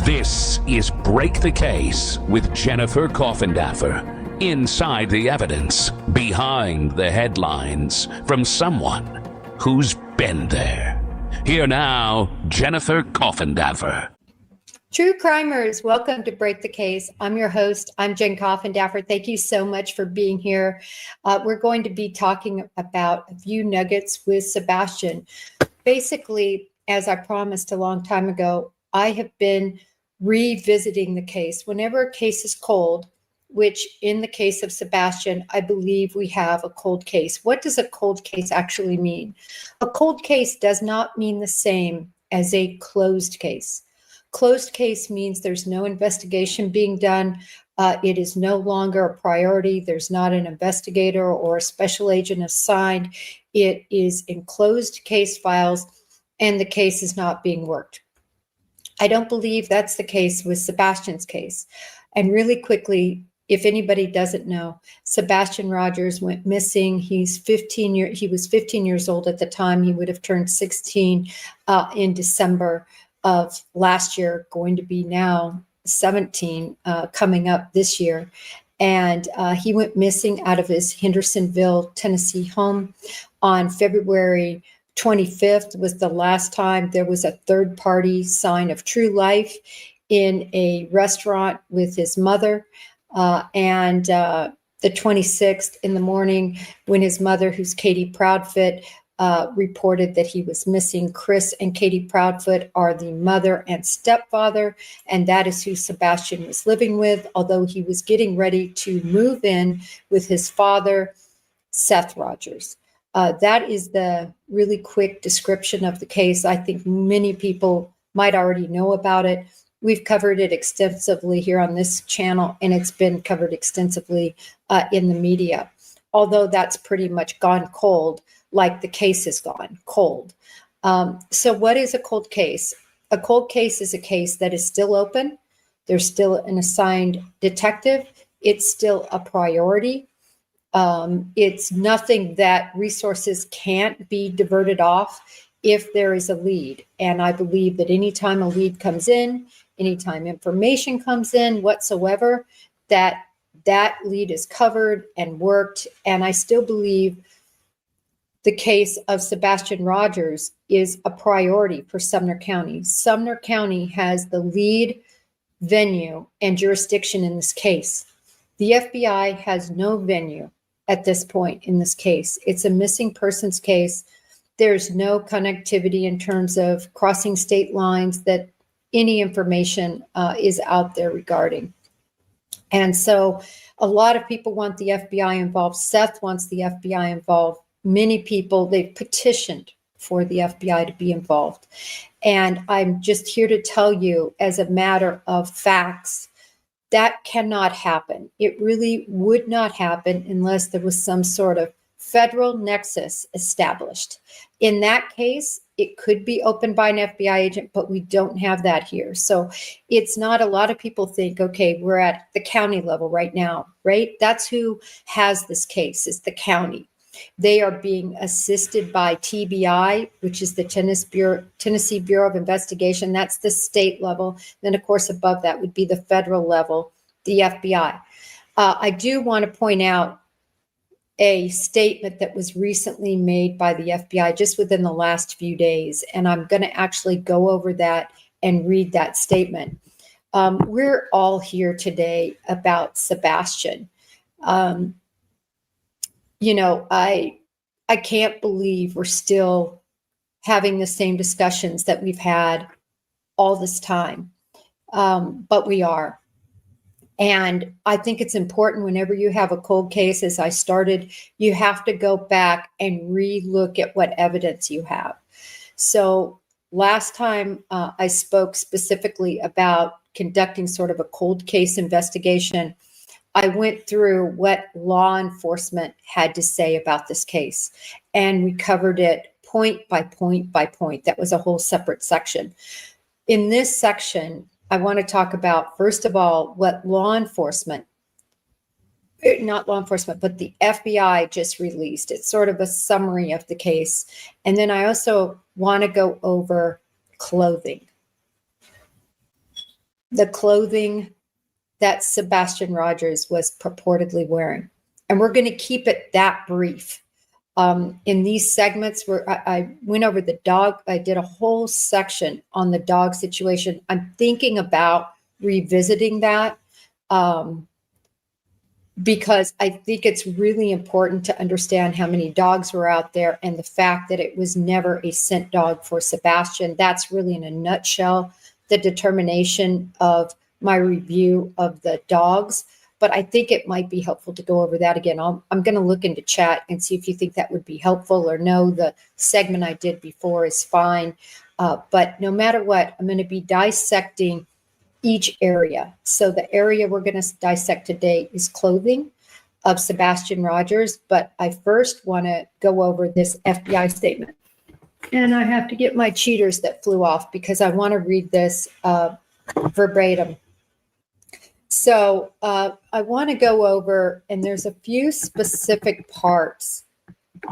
This is Break the Case with Jennifer Coffindaffer. Inside the evidence, behind the headlines, from someone who's been there. Here now, Jennifer Coffindaffer. True crimers, welcome to Break the Case. I'm your host. I'm Jen Coffindaffer. Thank you so much for being here. We're going to be talking about a few nuggets with Sebastian. Basically, as I promised a long time ago, I have been revisiting the case. Whenever a case is cold, which in the case of Sebastian, I believe we have a cold case. What does a cold case actually mean? A cold case does not mean the same as a closed case. Closed case means there's no investigation being done. It is no longer a priority. There's not an investigator or a special agent assigned. It is in closed case files, and the case is not being worked. I don't believe that's the case with Sebastian's case. And really quickly, if anybody doesn't know, Sebastian Rogers went missing. He was 15 years old at the time. He would have turned 16 in December of last year, going to be now 17 coming up this year. And he went missing out of his Hendersonville, Tennessee home on February 25th was the last time there was a third-party sign of true life in a restaurant with his mother. And the 26th in the morning, when his mother, who's Katie Proudfoot, reported that he was missing. Chris and Katie Proudfoot are the mother and stepfather, and that is who Sebastian was living with, although he was getting ready to move in with his father, Seth Rogers. That is the really quick description of the case. I think many people might already know about it. We've covered it extensively here on this channel, and it's been covered extensively in the media, although that's pretty much gone cold, like the case has gone cold. So what is a cold case? A cold case is a case that is still open. There's still an assigned detective. It's still a priority. It's nothing that resources can't be diverted off if there is a lead. And I believe that anytime a lead comes in, anytime information comes in whatsoever, that lead is covered and worked. And I still believe the case of Sebastian Rogers is a priority for Sumner County. Sumner County has the lead venue and jurisdiction in this case. The FBI has no venue at this point in this case. It's a missing persons case. There's no connectivity in terms of crossing state lines that any information is out there regarding. And so a lot of people want the FBI involved. Seth wants the FBI involved. Many people, they've petitioned for the FBI to be involved. And I'm just here to tell you, as a matter of facts, that cannot happen. It really would not happen unless there was some sort of federal nexus established. In that case, it could be opened by an FBI agent, but we don't have that here. So it's not, a lot of people think, okay, we're at the county level right now, right? That's who has this case, is the county. They are being assisted by TBI, which is the Tennessee Bureau of Investigation. That's the state level. Then, of course, above that would be the federal level, the FBI. I do want to point out a statement that was recently made by the FBI just within the last few days, and I'm going to actually go over that and read that statement. We're all here today about Sebastian. I can't believe we're still having the same discussions that we've had all this time, but we are. And I think it's important whenever you have a cold case, as I started, you have to go back and re-look at what evidence you have. So last time I spoke specifically about conducting sort of a cold case investigation, I went through what law enforcement had to say about this case, and we covered it point by point by point. That was a whole separate section. In this section, I want to talk about, first of all, what not law enforcement, but the FBI just released. It's sort of a summary of the case. And then I also want to go over clothing. the clothing that Sebastian Rogers was purportedly wearing. And we're going to keep it that brief. In these segments where I went over the dog, I did a whole section on the dog situation. I'm thinking about revisiting that because I think it's really important to understand how many dogs were out there and the fact that it was never a scent dog for Sebastian. That's really, in a nutshell, the determination of my review of the dogs. But I think it might be helpful to go over that again. I'm going to look into chat and see if you think that would be helpful, or no, the segment I did before is fine. But no matter what, I'm going to be dissecting each area. So the area we're going to dissect today is clothing of Sebastian Rogers. But I first want to go over this FBI statement. And I have to get my cheaters that flew off because I want to read this verbatim. So I want to go over, and there's a few specific parts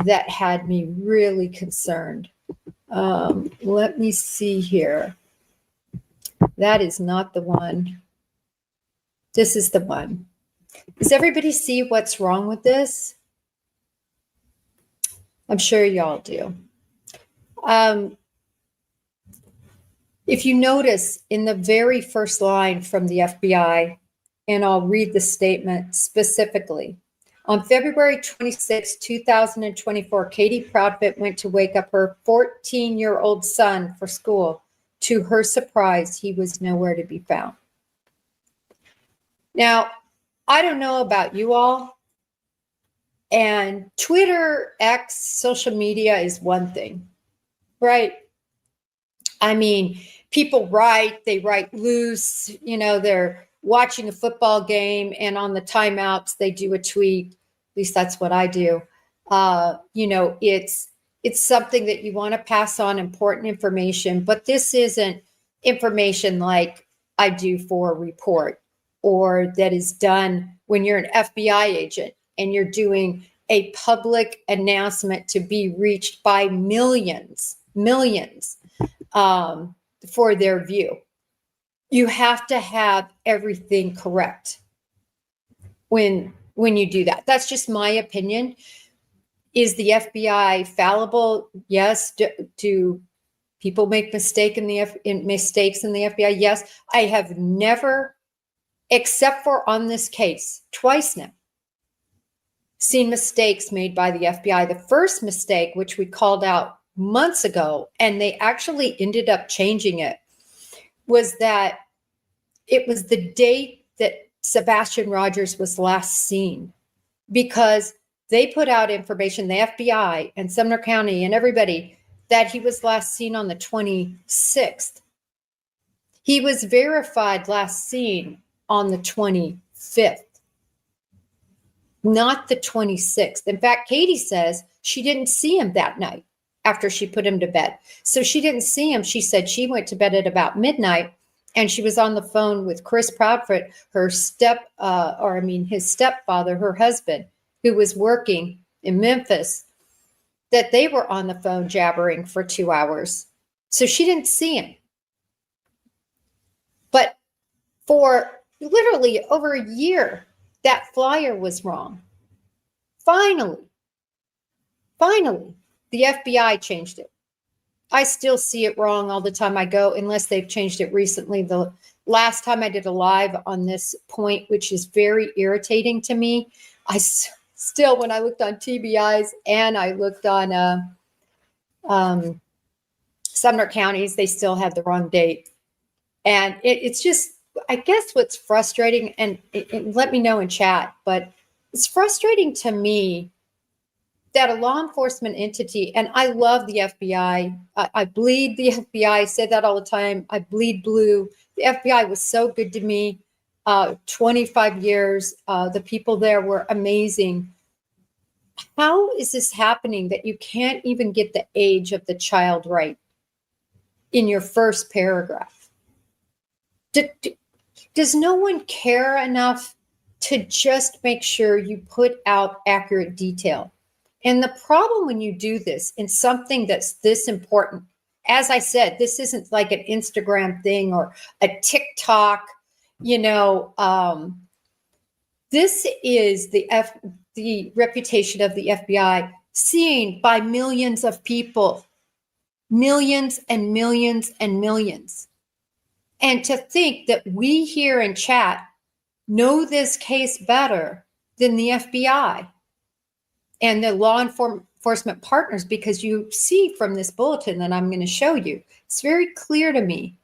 that had me really concerned. Let me see here. That is not the one. This is the one. Does everybody see what's wrong with this? I'm sure y'all do. If you notice in the very first line from the FBI, and I'll read the statement specifically. On February 26, 2024, Katie Proudfoot went to wake up her 14-year-old son for school. To her surprise, he was nowhere to be found. Now, I don't know about you all, and Twitter, X, social media is one thing, right? I mean, people they write loose, they're watching a football game, and on the timeouts, they do a tweet. At least that's what I do. It's something that you want to pass on, important information, but this isn't information like I do for a report, or that is done when you're an FBI agent and you're doing a public announcement to be reached by millions for their view. You have to have everything correct when you do that. That's just my opinion. Is the FBI fallible? Yes. Do people make mistakes in the FBI? Yes. I have never, except for on this case, twice now, seen mistakes made by the FBI. The first mistake, which we called out months ago, and they actually ended up changing it, was that it was the date that Sebastian Rogers was last seen, because they put out information, the FBI and Sumner County and everybody, that he was last seen on the 26th. He was verified last seen on the 25th, not the 26th. In fact, Katie says she didn't see him that night after she put him to bed. So she didn't see him. She said she went to bed at about midnight, and she was on the phone with Chris Proudfoot, his stepfather, her husband, who was working in Memphis, that they were on the phone jabbering for 2 hours. So she didn't see him. But for literally over a year, that flyer was wrong. Finally, the FBI changed it. I still see it wrong all the time I go, unless they've changed it recently. The last time I did a live on this point, which is very irritating to me, I still, when I looked on TBIs and I looked on Sumner counties, they still had the wrong date. And it's just, I guess what's frustrating, and let me know in chat, but it's frustrating to me that a law enforcement entity, and I love the FBI. I bleed the FBI. I say that all the time. I bleed blue. The FBI was so good to me. 25 years. The people there were amazing. How is this happening that you can't even get the age of the child right in your first paragraph? Does no one care enough to just make sure you put out accurate detail? And the problem when you do this in something that's this important, as I said, this isn't like an Instagram thing or a TikTok, you know, this is the reputation of the FBI seen by millions of people, millions and millions and millions. And to think that we here in chat know this case better than the FBI and the law enforcement partners, because you see from this bulletin that I'm going to show you, it's very clear to me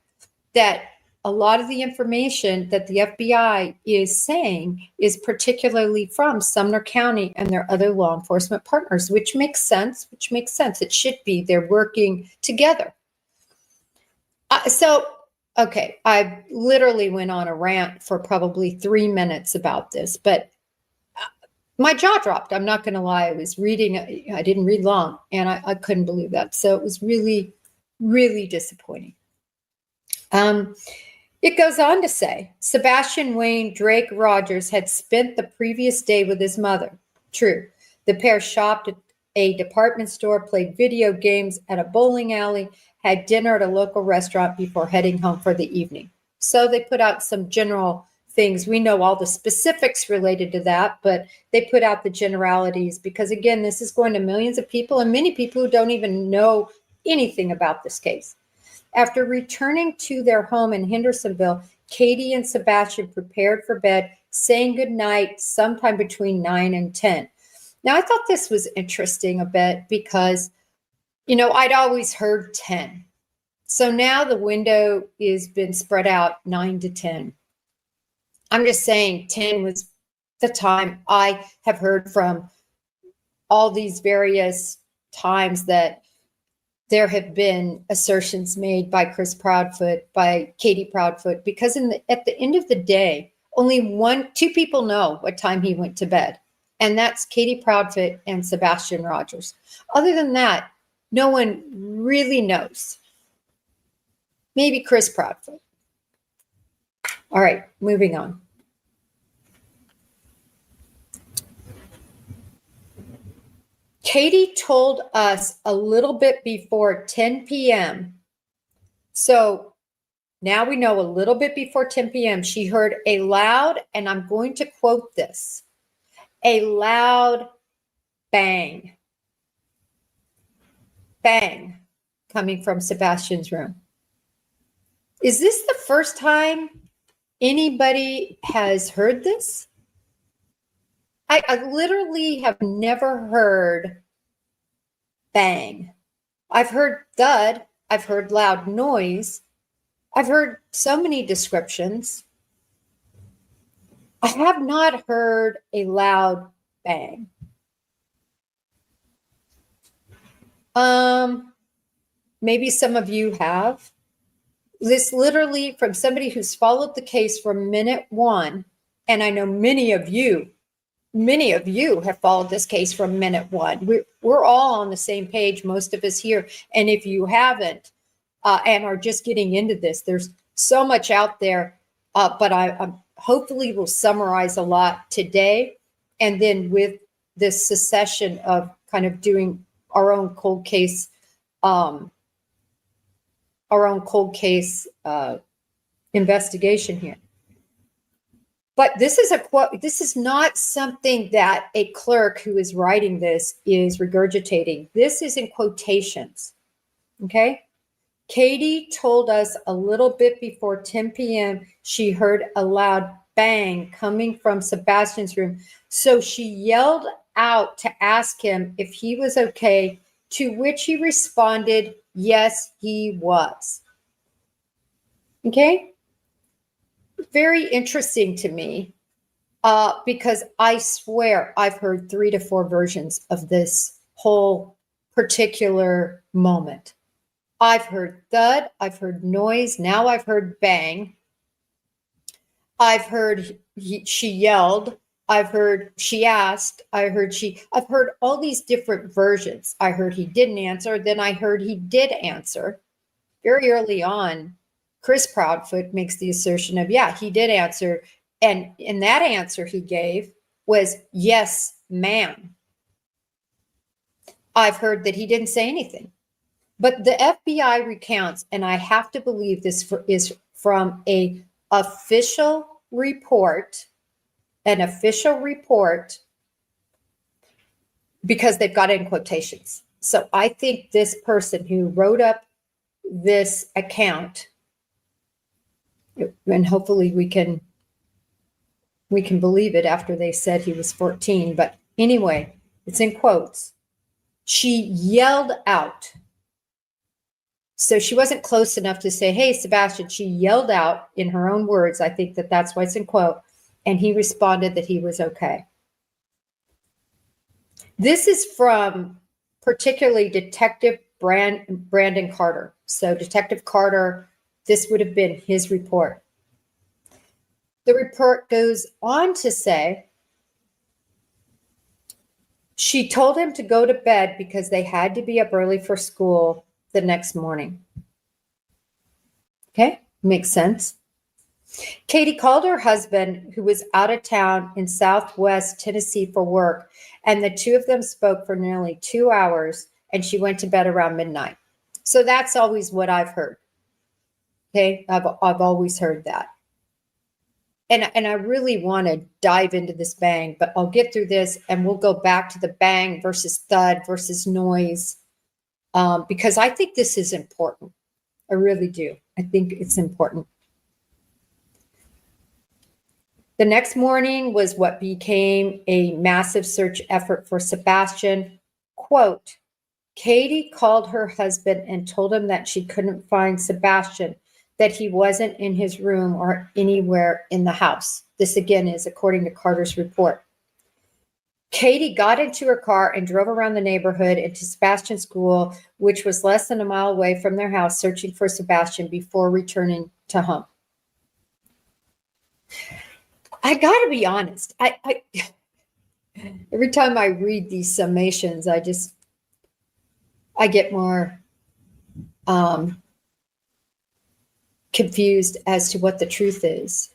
that a lot of the information that the FBI is saying is particularly from Sumner County and their other law enforcement partners, which makes sense, It should be. They're working together. Okay, I literally went on a rant for probably 3 minutes about this, but my jaw dropped. I'm not going to lie. I was reading, I didn't read long, and I couldn't believe that. So it was really, really disappointing. It goes on to say, Sebastian Wayne Drake Rogers had spent the previous day with his mother. True. The pair shopped at a department store, played video games at a bowling alley, had dinner at a local restaurant before heading home for the evening. So they put out some general things. We know all the specifics related to that, but they put out the generalities because, again, this is going to millions of people and many people who don't even know anything about this case. After returning to their home in Hendersonville, Katie and Sebastian prepared for bed, saying goodnight sometime between 9 and 10. Now, I thought this was interesting a bit because, you know, I'd always heard 10. So now the window is been spread out 9 to 10. I'm just saying 10 was the time. I have heard from all these various times that there have been assertions made by Chris Proudfoot, by Katie Proudfoot, because at the end of the day, only two people know what time he went to bed, and that's Katie Proudfoot and Sebastian Rogers. Other than that, no one really knows. Maybe Chris Proudfoot. All right, moving on. Katie told us a little bit before 10 p.m. So now we know a little bit before 10 p.m. she heard a loud, and I'm going to quote this, a loud bang. Bang coming from Sebastian's room. Is this the first time anybody has heard this? I literally have never heard bang. I've heard thud. I've heard loud noise. I've heard so many descriptions. I have not heard a loud bang. Maybe some of you have. This literally from somebody who's followed the case from minute one, and I know many of you have followed this case from minute one. We're all on the same page, most of us here. And if you haven't and are just getting into this, there's so much out there. But I hopefully will summarize a lot today. And then with this succession of kind of doing our own cold case, investigation here. But this is a quote. This is not something that a clerk who is writing this is regurgitating. This is in quotations. Okay. Katie told us a little bit before 10 p.m. she heard a loud bang coming from Sebastian's room. So she yelled out to ask him if he was okay, to which he responded, yes, he was. Okay. Very interesting to me because I swear I've heard 3 to 4 versions of this whole particular moment. I've heard thud, I've heard noise, now I've heard bang. I've heard she yelled, I've heard she asked, I've heard all these different versions. I heard he didn't answer, then I heard he did answer. Very early on, Chris Proudfoot makes the assertion of, yeah, he did answer. And in that answer he gave was, yes, ma'am. I've heard that he didn't say anything. But the FBI recounts, and I have to believe this is from an official report, because they've got it in quotations. So I think this person who wrote up this account, and hopefully we can believe it after they said he was 14, but anyway, it's in quotes. She yelled out. So she wasn't close enough to say, hey, Sebastian. She yelled out in her own words. I think that's why it's in quote. And he responded that he was okay. This is from particularly Detective Brandon Carter. So Detective Carter, this would have been his report. The report goes on to say, she told him to go to bed because they had to be up early for school the next morning. Okay, makes sense. Katie called her husband, who was out of town in Southwest Tennessee for work, and the two of them spoke for nearly 2 hours, and she went to bed around midnight. So that's always what I've heard. Okay, I've always heard that. And I really want to dive into this bang, but I'll get through this and we'll go back to the bang versus thud versus noise, because I think this is important. I really do. I think it's important. The next morning was what became a massive search effort for Sebastian. Quote, Katie called her husband and told him that she couldn't find Sebastian, that he wasn't in his room or anywhere in the house. This again is according to Carter's report. Katie got into her car and drove around the neighborhood into Sebastian's school, which was less than a mile away from their house, searching for Sebastian before returning to home. I got to be honest. I every time I read these summations, I get more confused as to what the truth is.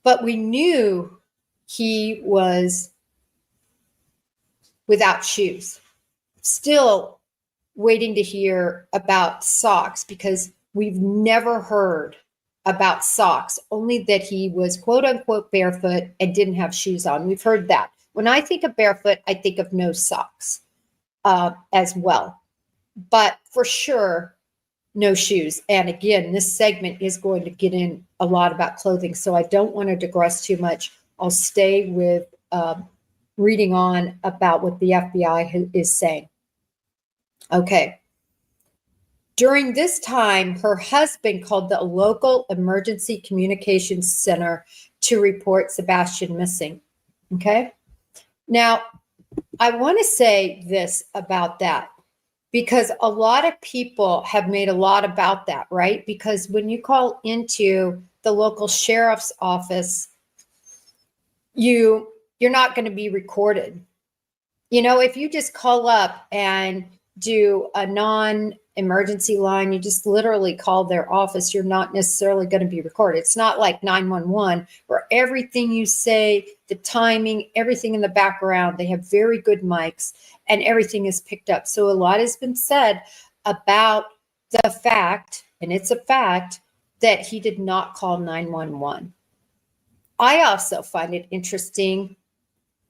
But we knew he was without shoes. Still waiting to hear about socks, because we've never heard about socks, only that he was quote unquote barefoot and didn't have shoes on. We've heard that. When I think of barefoot, I think of no socks as well. But for sure, no shoes. And again, this segment is going to get in a lot about clothing, so I don't want to digress too much. I'll stay with reading on about what the FBI is saying. Okay. During this time, her husband called the local emergency communications center to report Sebastian missing. Okay. Now, I want to say this about that, because a lot of people have made a lot about that, right? Because when you call into the local sheriff's office, you're not going to be recorded. You know, if you just call up and do a non-emergency line, you just literally call their office, you're not necessarily going to be recorded. It's not like 911 where everything you say, the timing, everything in the background, they have very good mics and everything is picked up. So a lot has been said about the fact, and it's a fact, that he did not call 911. I also find it interesting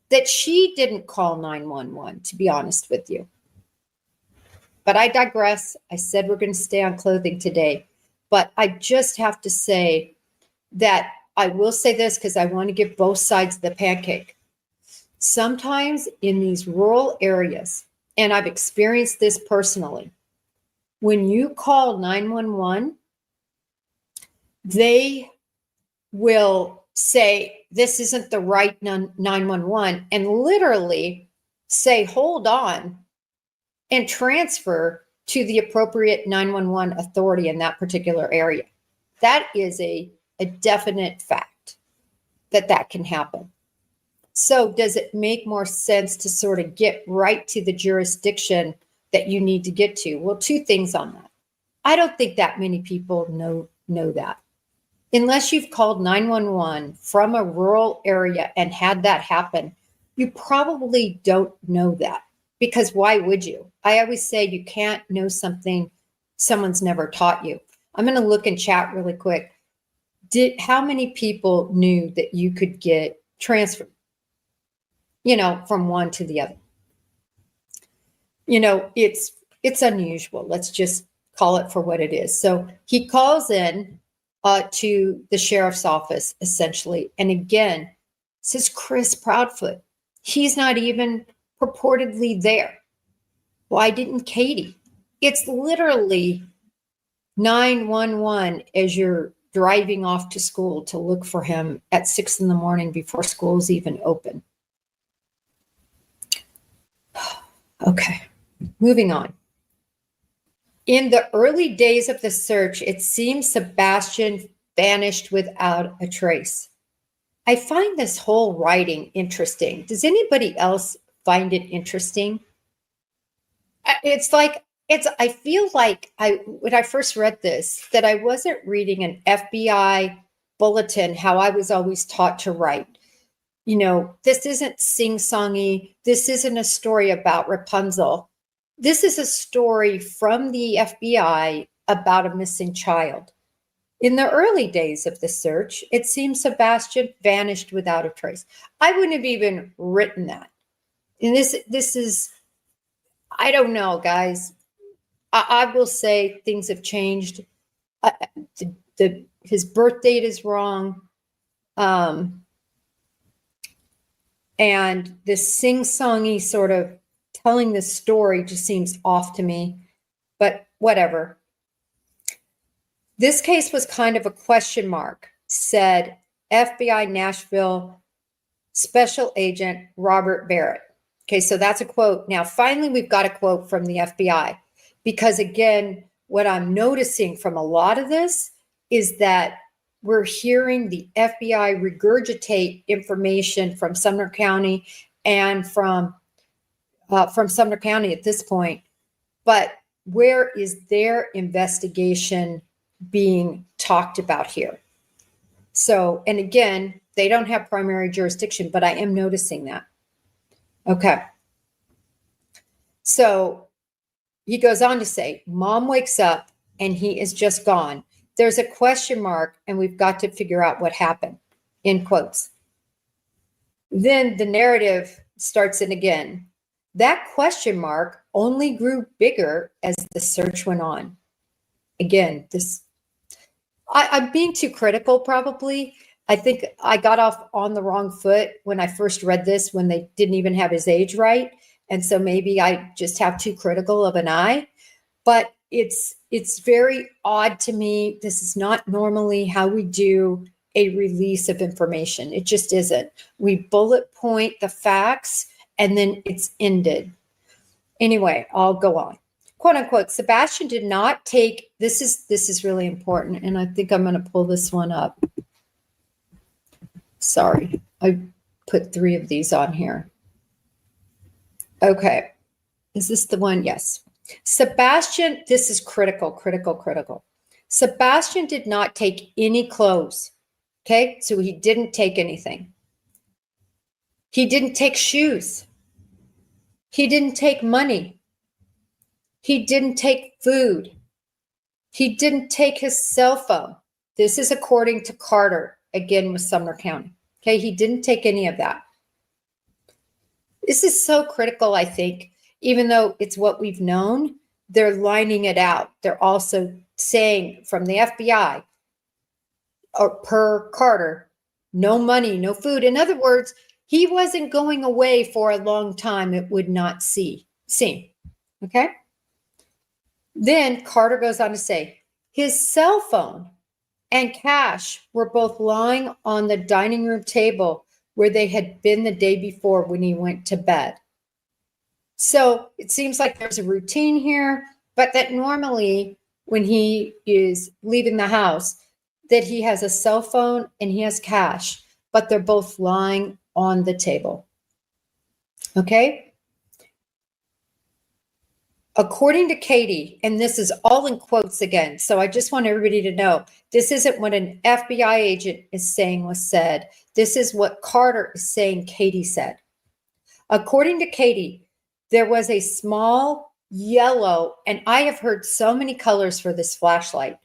that she didn't call 911, to be honest with you. But I digress. I said we're going to stay on clothing today. But I just have to say that I will say this because I want to give both sides of the pancake. Sometimes in these rural areas, and I've experienced this personally, when you call 911, they will say, this isn't the right 911, and literally say, hold on, and transfer to the appropriate 911 authority in that particular area. That is a definite fact that can happen. So does it make more sense to sort of get right to the jurisdiction that you need to get to? Well, two things on that. I don't think that many people know that. Unless you've called 911 from a rural area and had that happen, you probably don't know that. because why would you? I always say you can't know something someone's never taught you. I'm going to look in chat really quick. How many people knew that you could get transferred, from one to the other? It's unusual. Let's just call it for what it is. So he calls in to the sheriff's office, essentially. And again, this is Chris Proudfoot. He's not even purportedly there. Why didn't Katie? It's literally 911 as you're driving off to school to look for him at 6 a.m. before school's even open. Okay, moving on. In the early days of the search, it seems Sebastian vanished without a trace. I find this whole writing interesting. Does anybody else find it interesting? I feel like when I first read this, that I wasn't reading an FBI bulletin, how I was always taught to write. This isn't sing-songy. This isn't a story about Rapunzel. This is a story from the FBI about a missing child. In the early days of the search, it seems Sebastian vanished without a trace. I wouldn't have even written that. And this is, I don't know, guys. I will say things have changed. His birth date is wrong. And this sing-songy sort of telling this story just seems off to me, but whatever. This case was kind of a question mark, said FBI Nashville Special Agent Robert Barrett. Okay, so that's a quote. Now, finally, we've got a quote from the FBI, because again, what I'm noticing from a lot of this is that we're hearing the FBI regurgitate information from Sumner County and from Sumner County at this point. But where is their investigation being talked about here? So, and again, they don't have primary jurisdiction, but I am noticing that. Okay. So he goes on to say, Mom wakes up and he is just gone. There's a question mark and we've got to figure out what happened, in quotes. Then the narrative starts in again. That question mark only grew bigger as the search went on. Again, I'm being too critical probably. I think I got off on the wrong foot when I first read this, when they didn't even have his age right. And so maybe I just have too critical of an eye, but it's very odd to me. This is not normally how we do a release of information. It just isn't. We bullet point the facts and then it's ended. Anyway, I'll go on. Quote unquote, Sebastian did not take, this is really important. And I think I'm going to pull this one up. Sorry, I put 3 of these on here. Okay, is this the one? Yes. Sebastian, this is critical. Sebastian did not take any clothes. Okay, so he didn't take anything. He didn't take shoes. He didn't take money. He didn't take food. He didn't take his cell phone. This is according to Carter, again with Sumner County. Okay, he didn't take any of that. This is so critical, I think, even though it's what we've known, they're lining it out. They're also saying from the FBI, or per Carter, no money, no food. In other words, he wasn't going away for a long time. It would not seem. Okay. Then Carter goes on to say, his cell phone and cash were both lying on the dining room table where they had been the day before when he went to bed. So it seems like there's a routine here, but that normally when he is leaving the house, that he has a cell phone and he has cash, but they're both lying on the table. Okay. According to Katie, and this is all in quotes again, so I just want everybody to know, this isn't what an FBI agent is saying was said. This is what Carter is saying Katie said. According to Katie, there was a small yellow, and I have heard so many colors for this flashlight.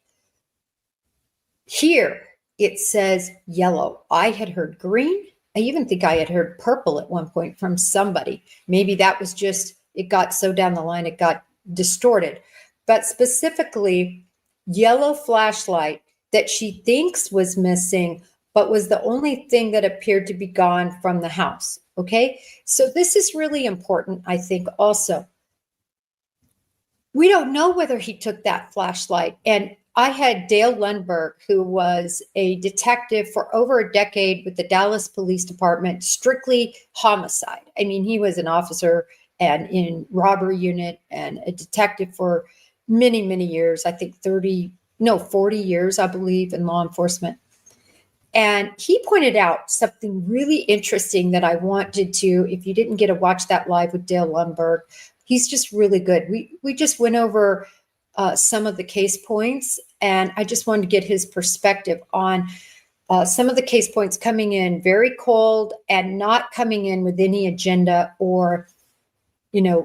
Here it says yellow. I had heard green. I even think I had heard purple at one point from somebody. Maybe that was just, it got so down the line, it got distorted. But specifically, yellow flashlight that she thinks was missing, but was the only thing that appeared to be gone from the house. Okay. So this is really important, I think, also. We don't know whether he took that flashlight. And I had Dale Lundberg, who was a detective for over a decade with the Dallas Police Department, strictly homicide. I mean, he was an officer and in robbery unit and a detective for many, many years. I think 40 years, I believe, in law enforcement. And he pointed out something really interesting that I wanted to, if you didn't get to watch that live with Dale Lundberg, he's just really good. We just went over some of the case points, and I just wanted to get his perspective on some of the case points coming in very cold and not coming in with any agenda or,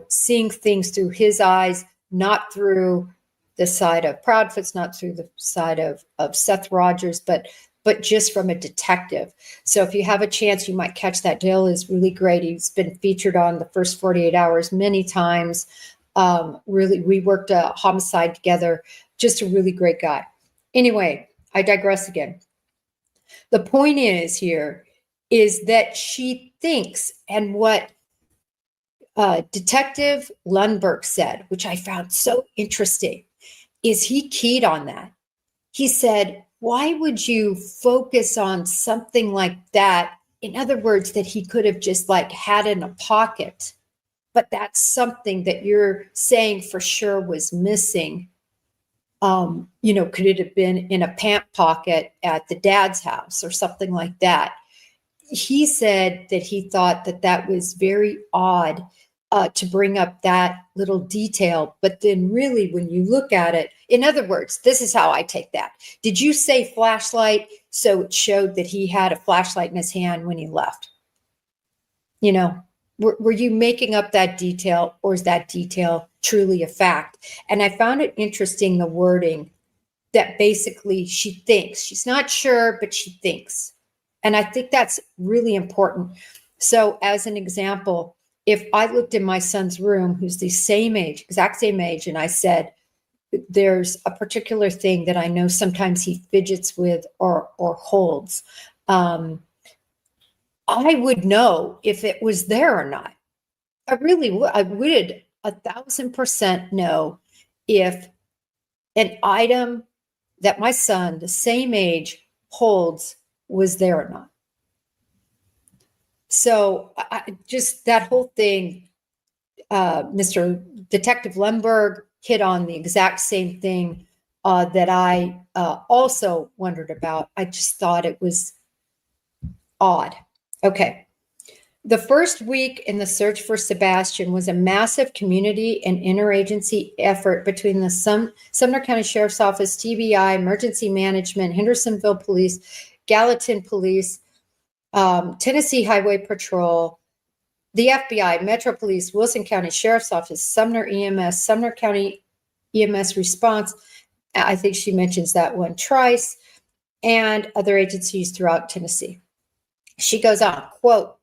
seeing things through his eyes, not through the side of Proudfoot's, not through the side of Seth Rogers, but just from a detective. So if you have a chance, you might catch that. Dale is really great. He's been featured on The First 48 Hours many times. Really, we worked a homicide together. Just a really great guy. Anyway, I digress again. The point is that she thinks, and what Detective Lundberg said, which I found so interesting, is he keyed on that. He said, why would you focus on something like that? In other words, that he could have just had in a pocket, but that's something that you're saying for sure was missing. Could it have been in a pant pocket at the dad's house or something like that? He said that he thought that was very odd to bring up that little detail. But then really, when you look at it, in other words, this is how I take that. Did you say flashlight? So it showed that he had a flashlight in his hand when he left. Were you making up that detail, or is that detail truly a fact? And I found it interesting, the wording that basically she thinks. She's not sure, but she thinks. And I think that's really important. So as an example, if I looked in my son's room, who's the same age, exact same age, and I said, there's a particular thing that I know sometimes he fidgets with or holds, I would know if it was there or not. I really would. I would 1,000% know if an item that my son, the same age, holds was there or not. So just that whole thing, Mr. Detective Lundberg hit on the exact same thing that I also wondered about. I just thought it was odd. Okay. The first week in the search for Sebastian was a massive community and interagency effort between the Sumner County Sheriff's Office, TBI, Emergency Management, Hendersonville Police, Gallatin Police, Tennessee Highway Patrol, the FBI, Metro Police, Wilson County Sheriff's Office, Sumner EMS, Sumner County EMS Response. I think she mentions that one, Trice, and other agencies throughout Tennessee. She goes on, quote,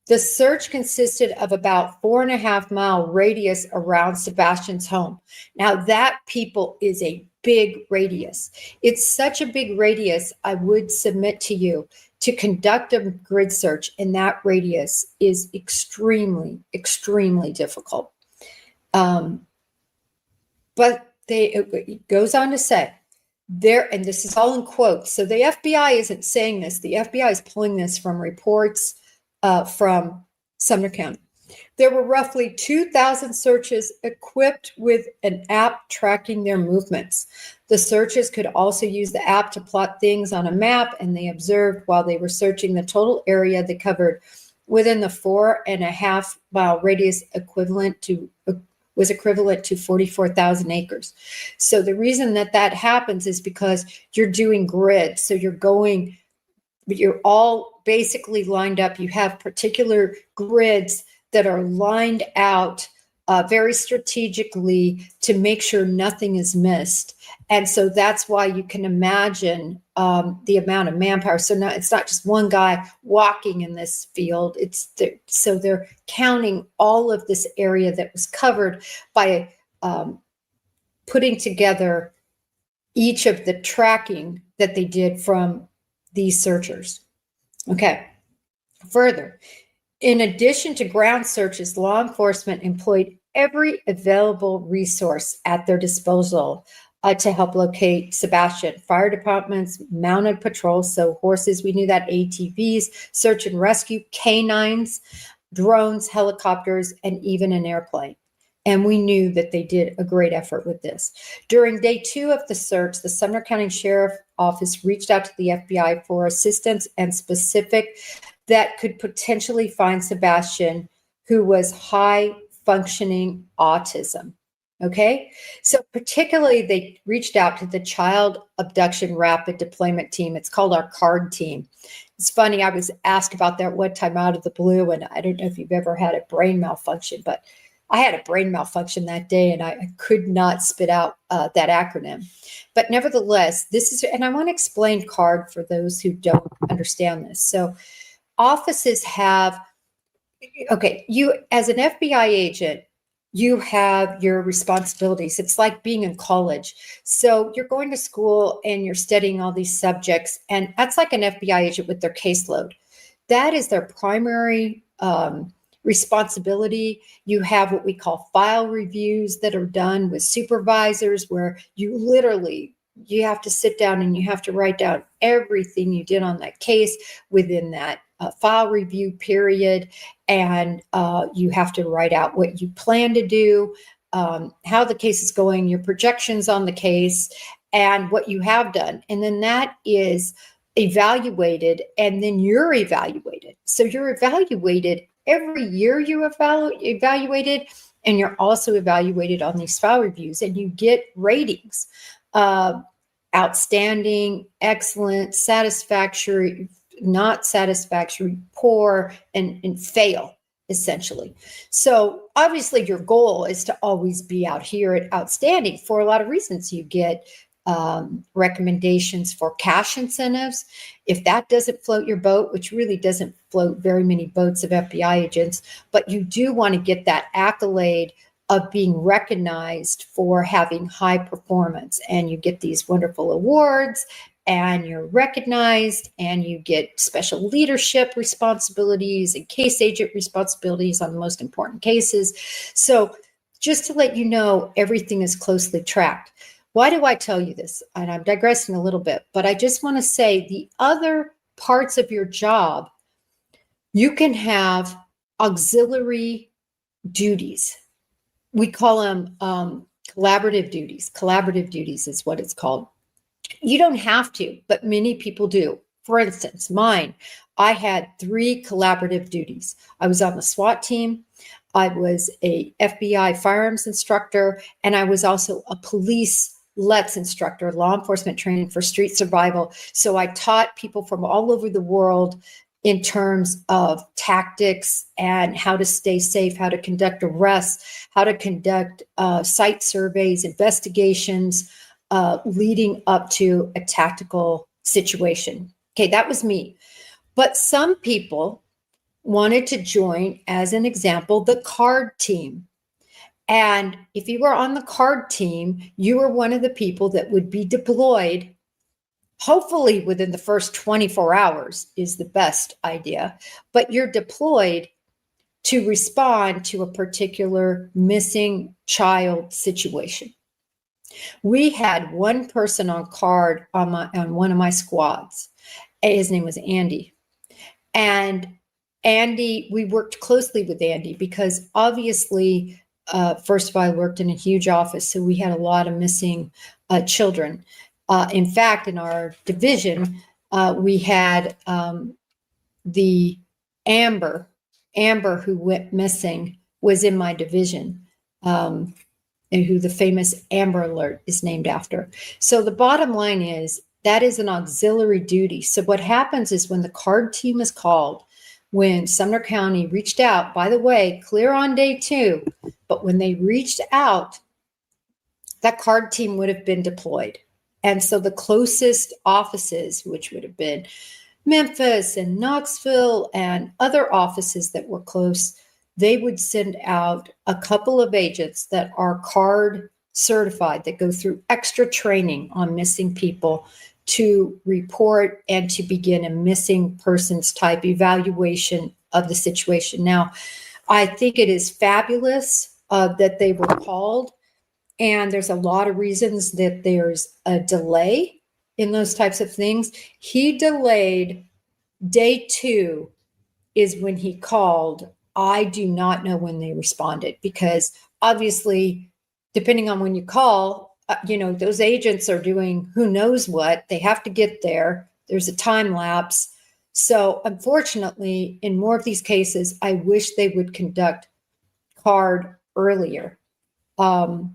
the search consisted of about 4.5-mile radius around Sebastian's home. Now that, people, is a big radius. It's such a big radius, I would submit to you, to conduct a grid search in that radius is extremely, extremely difficult. But it goes on to say, there, and this is all in quotes, so the FBI isn't saying this, the FBI is pulling this from reports from Sumner County. There were roughly 2,000 searches equipped with an app tracking their movements. The searchers could also use the app to plot things on a map, and they observed while they were searching the total area they covered within the 4.5-mile radius was equivalent to 44,000 acres. So the reason that happens is because you're doing grids. So you're all basically lined up. You have particular grids that are lined out very strategically to make sure nothing is missed. And so that's why you can imagine the amount of manpower. So now it's not just one guy walking in this field. So they're counting all of this area that was covered by putting together each of the tracking that they did from these searchers. Okay. Further, in addition to ground searches, law enforcement employed every available resource at their disposal to help locate Sebastian. Fire departments, mounted patrols, so horses, we knew that, ATVs, search and rescue, canines, drones, helicopters, and even an airplane. And we knew that they did a great effort with this. During day 2 of the search, the Sumner County Sheriff Office reached out to the FBI for assistance and specific that could potentially find Sebastian, who was high functioning autism. Okay. So particularly they reached out to the Child Abduction Rapid Deployment Team. It's called our CARD team. It's funny. I was asked about that one time out of the blue, and I don't know if you've ever had a brain malfunction, but I had a brain malfunction that day and I could not spit out that acronym. But nevertheless, this is, and I want to explain CARD for those who don't understand this. So offices have, okay, you as an FBI agent, you have your responsibilities. It's like being in college. So you're going to school and you're studying all these subjects, and that's like an FBI agent with their caseload. That is their primary responsibility. You have what we call file reviews that are done with supervisors, where you have to sit down and you have to write down everything you did on that case within that file review period. And you have to write out what you plan to do, how the case is going, your projections on the case, and what you have done. And then that is evaluated, and then you're evaluated. So you're evaluated every year, you evaluated, and you're also evaluated on these file reviews, and you get ratings: outstanding, excellent, satisfactory, not satisfactory, poor, and fail, essentially. So obviously your goal is to always be out here at outstanding for a lot of reasons. You get recommendations for cash incentives. If that doesn't float your boat, which really doesn't float very many boats of FBI agents, but you do want to get that accolade of being recognized for having high performance, and you get these wonderful awards, and you're recognized, and you get special leadership responsibilities and case agent responsibilities on the most important cases. So just to let you know, everything is closely tracked. Why do I tell you this? And I'm digressing a little bit, but I just want to say the other parts of your job, you can have auxiliary duties. We call them collaborative duties. Collaborative duties is what it's called. You don't have to, but many people do. For instance, mine, I had 3 collaborative duties. I was on the SWAT team. I was a FBI firearms instructor, and I was also a police LETS instructor, law enforcement training for street survival. So I taught people from all over the world in terms of tactics and how to stay safe, how to conduct arrests, how to conduct site surveys, investigations, leading up to a tactical situation. Okay, that was me. But some people wanted to join, as an example, the CARD team. And if you were on the CARD team, you were one of the people that would be deployed, hopefully within the first 24 hours is the best idea, but you're deployed to respond to a particular missing child situation. We had one person on CARD on one of my squads. His name was Andy. And Andy, we worked closely with Andy because obviously, first of all, I worked in a huge office, so we had a lot of missing children. In fact, in our division, we had the Amber who went missing was in my division, and who the famous Amber Alert is named after. So the bottom line is that is an auxiliary duty. So what happens is when the CARD team is called, when Sumner County reached out, by the way, clear on day 2, but when they reached out, that card team would have been deployed. And so the closest offices, which would have been Memphis and Knoxville and other offices that were close, they would send out a couple of agents that are card certified, that go through extra training on missing people, to report and to begin a missing persons type evaluation of the situation. Now, I think it is fabulous that they were called, and there's a lot of reasons that there's a delay in those types of things. He delayed. Day 2 is when he called. I do not know when they responded, because obviously, depending on when you call, those agents are doing who knows what. They have to get there. There's a time lapse. So unfortunately, in more of these cases, I wish they would conduct card earlier. To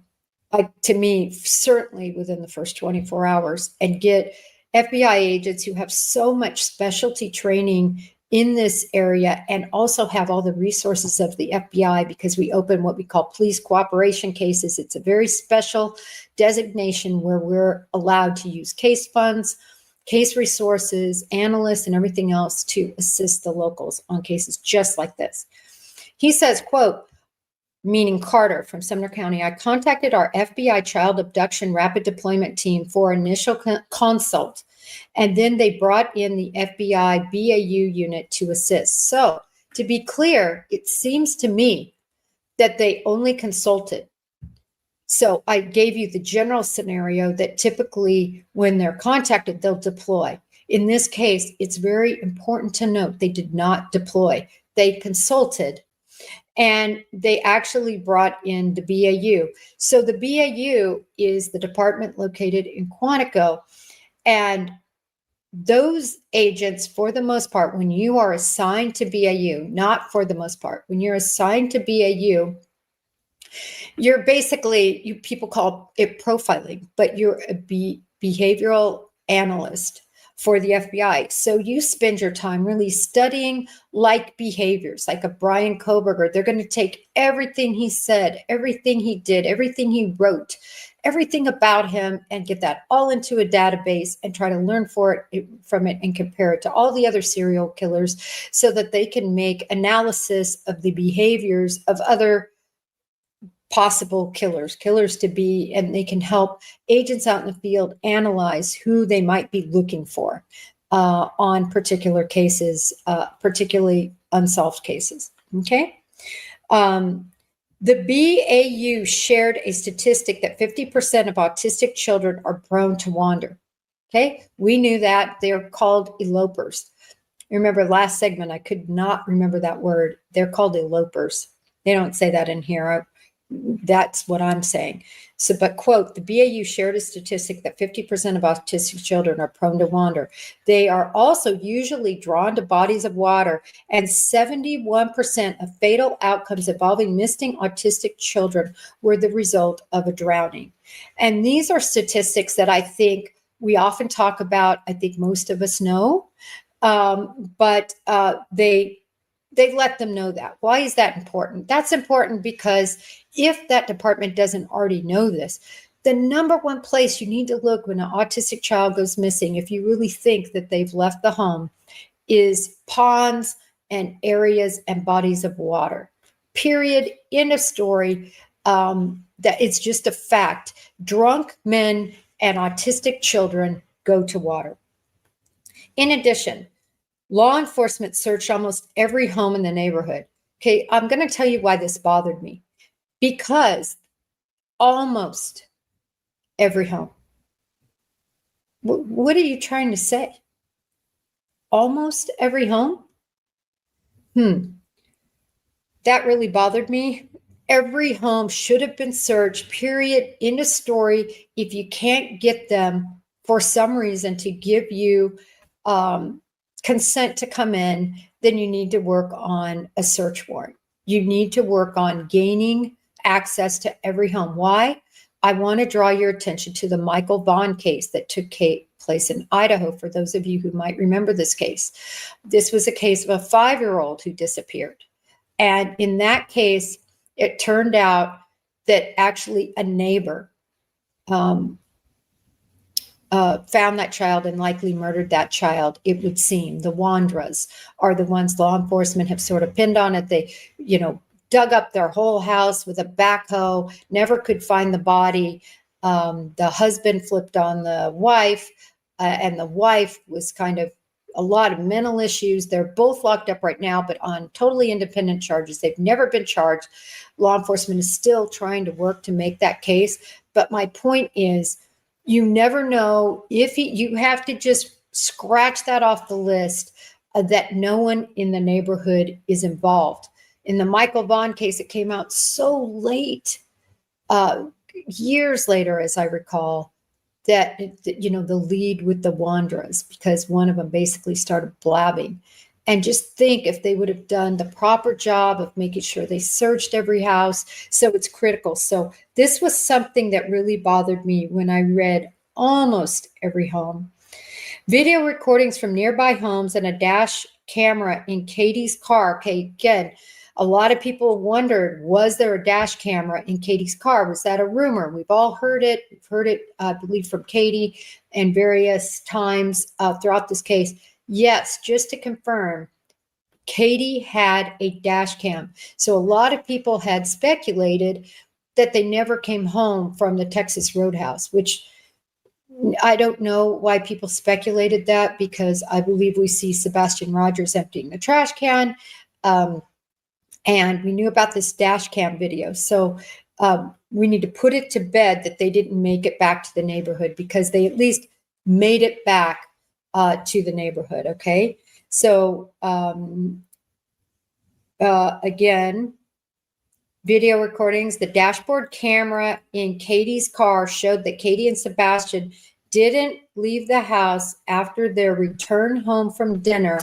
me, certainly within the first 24 hours, and get FBI agents who have so much specialty training in this area, and also have all the resources of the FBI, because we open what we call police cooperation cases. It's a very special designation where we're allowed to use case funds, case resources, analysts, and everything else to assist the locals on cases just like this. He says, quote, meaning Carter from Sumner County, I contacted our FBI child abduction rapid deployment team for initial consult, and then they brought in the FBI BAU unit to assist. So to be clear, it seems to me that they only consulted. So I gave you the general scenario that typically when they're contacted, they'll deploy. In this case, it's very important to note they did not deploy. They consulted. And they actually brought in the BAU. So the BAU is the department located in Quantico. And those agents, for the most part, when you are assigned to BAU, not for the most part, when you're assigned to BAU, you're basically, people call it profiling, but you're a behavioral analyst for the FBI. So you spend your time really studying like behaviors, like a Brian Koberger. They're going to take everything he said, everything he did, everything he wrote, everything about him, and get that all into a database and try to learn from it and compare it to all the other serial killers, so that they can make analysis of the behaviors of other possible killers to be, and they can help agents out in the field analyze who they might be looking for on particular cases, particularly unsolved cases. Okay. The BAU shared a statistic that 50% of autistic children are prone to wander. Okay. We knew that. They're called elopers. Remember last segment, I could not remember that word. They're called elopers. They don't say that in here. That's what I'm saying. So, but quote, the BAU shared a statistic that 50% of autistic children are prone to wander. They are also usually drawn to bodies of water, and 71% of fatal outcomes involving missing autistic children were the result of a drowning. And these are statistics that I think we often talk about. I think most of us know, but they let them know that. Why is that important? That's important because if that department doesn't already know this, the number one place you need to look when an autistic child goes missing, if you really think that they've left the home, is ponds and areas and bodies of water. Period. End of story. That it's just a fact. Drunk men and autistic children go to water. In addition, law enforcement searched almost every home in the neighborhood. Okay, I'm going to tell you why this bothered me. Because almost every home. What are you trying to say? Almost every home? That really bothered me. Every home should have been searched, period, end of story. If you can't get them for some reason to give you consent to come in, then you need to work on a search warrant. You need to work on gaining access to every home. Why? I want to draw your attention to the Michael Vaughn case that took place in Idaho, for those of you who might remember this case. This was a case of a 5-year-old who disappeared. And in that case, it turned out that actually a neighbor found that child and likely murdered that child. It would seem the Wandras are the ones law enforcement have sort of pinned on it. They, dug up their whole house with a backhoe, never could find the body. The husband flipped on the wife, and the wife was kind of a lot of mental issues. They're both locked up right now, but on totally independent charges. They've never been charged. Law enforcement is still trying to work to make that case. But my point is, you never know if you have to just scratch that off the list that no one in the neighborhood is involved. In the Michael Vaughn case, it came out so late, years later, as I recall, that, the lead with the Wandras, because one of them basically started blabbing. And just think if they would have done the proper job of making sure they searched every house. So it's critical. So this was something that really bothered me when I read almost every home. Video recordings from nearby homes and a dash camera in Katie's car. Okay, again, a lot of people wondered, was there a dash camera in Katie's car? Was that a rumor? We've all heard it. We've heard it, I believe, from Katie and various times throughout this case. Yes, just to confirm, Katie had a dash cam. So a lot of people had speculated that they never came home from the Texas Roadhouse, which I don't know why people speculated that, because I believe we see Sebastian Rogers emptying the trash can. And we knew about this dash cam video. So we need to put it to bed that they didn't make it back to the neighborhood, because they at least made it back to the neighborhood. Okay. So again, video recordings, the dashboard camera in Katie's car showed that Katie and Sebastian didn't leave the house after their return home from dinner,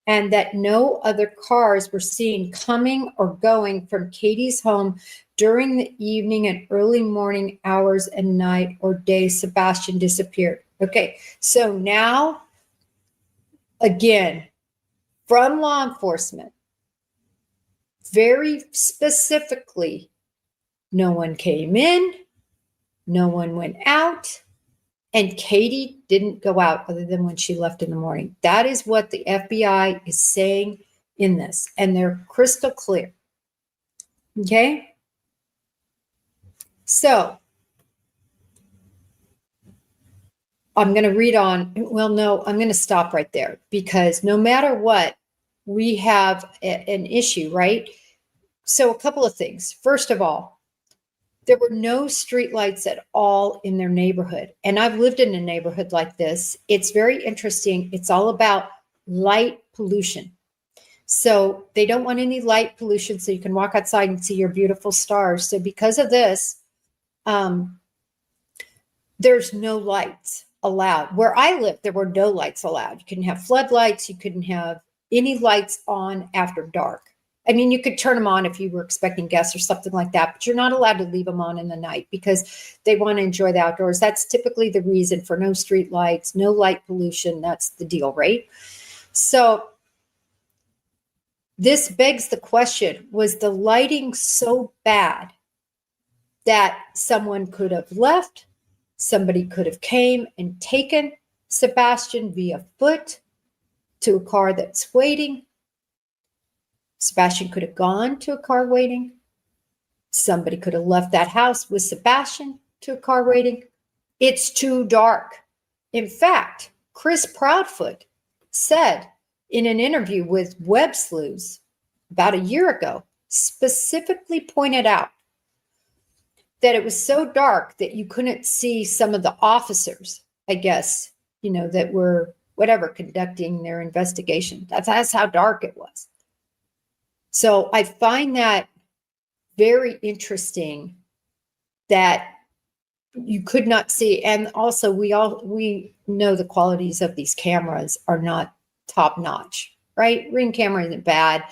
and that no other cars were seen coming or going from Katie's home during the evening and early morning hours and night or day Sebastian disappeared. Okay, so now, again, from law enforcement, very specifically, no one came in, no one went out, and Katie didn't go out other than when she left in the morning. That is what the FBI is saying in this, and they're crystal clear. Okay? So I'm going to read on. Well, no, I'm going to stop right there, because no matter what, we have an issue, right? So a couple of things. First of all, there were no streetlights at all in their neighborhood. And I've lived in a neighborhood like this. It's very interesting. It's all about light pollution. So they don't want any light pollution, so you can walk outside and see your beautiful stars. So because of this, there's no lights allowed. Where I lived, there were no lights allowed. You couldn't have floodlights. You couldn't have any lights on after dark. I mean, you could turn them on if you were expecting guests or something like that, but you're not allowed to leave them on in the night because they want to enjoy the outdoors. That's typically the reason for no street lights, no light pollution. That's the deal, right? So this begs the question, was the lighting so bad that someone could have left, somebody could have came and taken Sebastian via foot to a car that's waiting? Sebastian could have gone to a car waiting. Somebody could have left that house with Sebastian to a car waiting. It's too dark. In fact, Chris Proudfoot said in an interview with Web Sleuths about a year ago, specifically pointed out that it was so dark that you couldn't see some of the officers, I guess, that were conducting their investigation. That's how dark it was. So I find that very interesting that you could not see. And also we know the qualities of these cameras are not top notch, right? Ring camera isn't bad,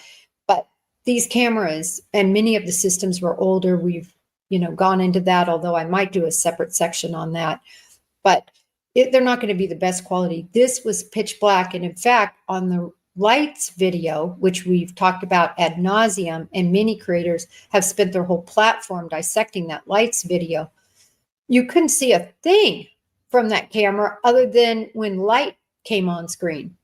but these cameras and many of the systems were older. We've, gone into that, although I might do a separate section on that. But they're not going to be the best quality. This was pitch black. And in fact, on the lights video, which we've talked about ad nauseum, and many creators have spent their whole platform dissecting that lights video, you couldn't see a thing from that camera other than when light came on screen.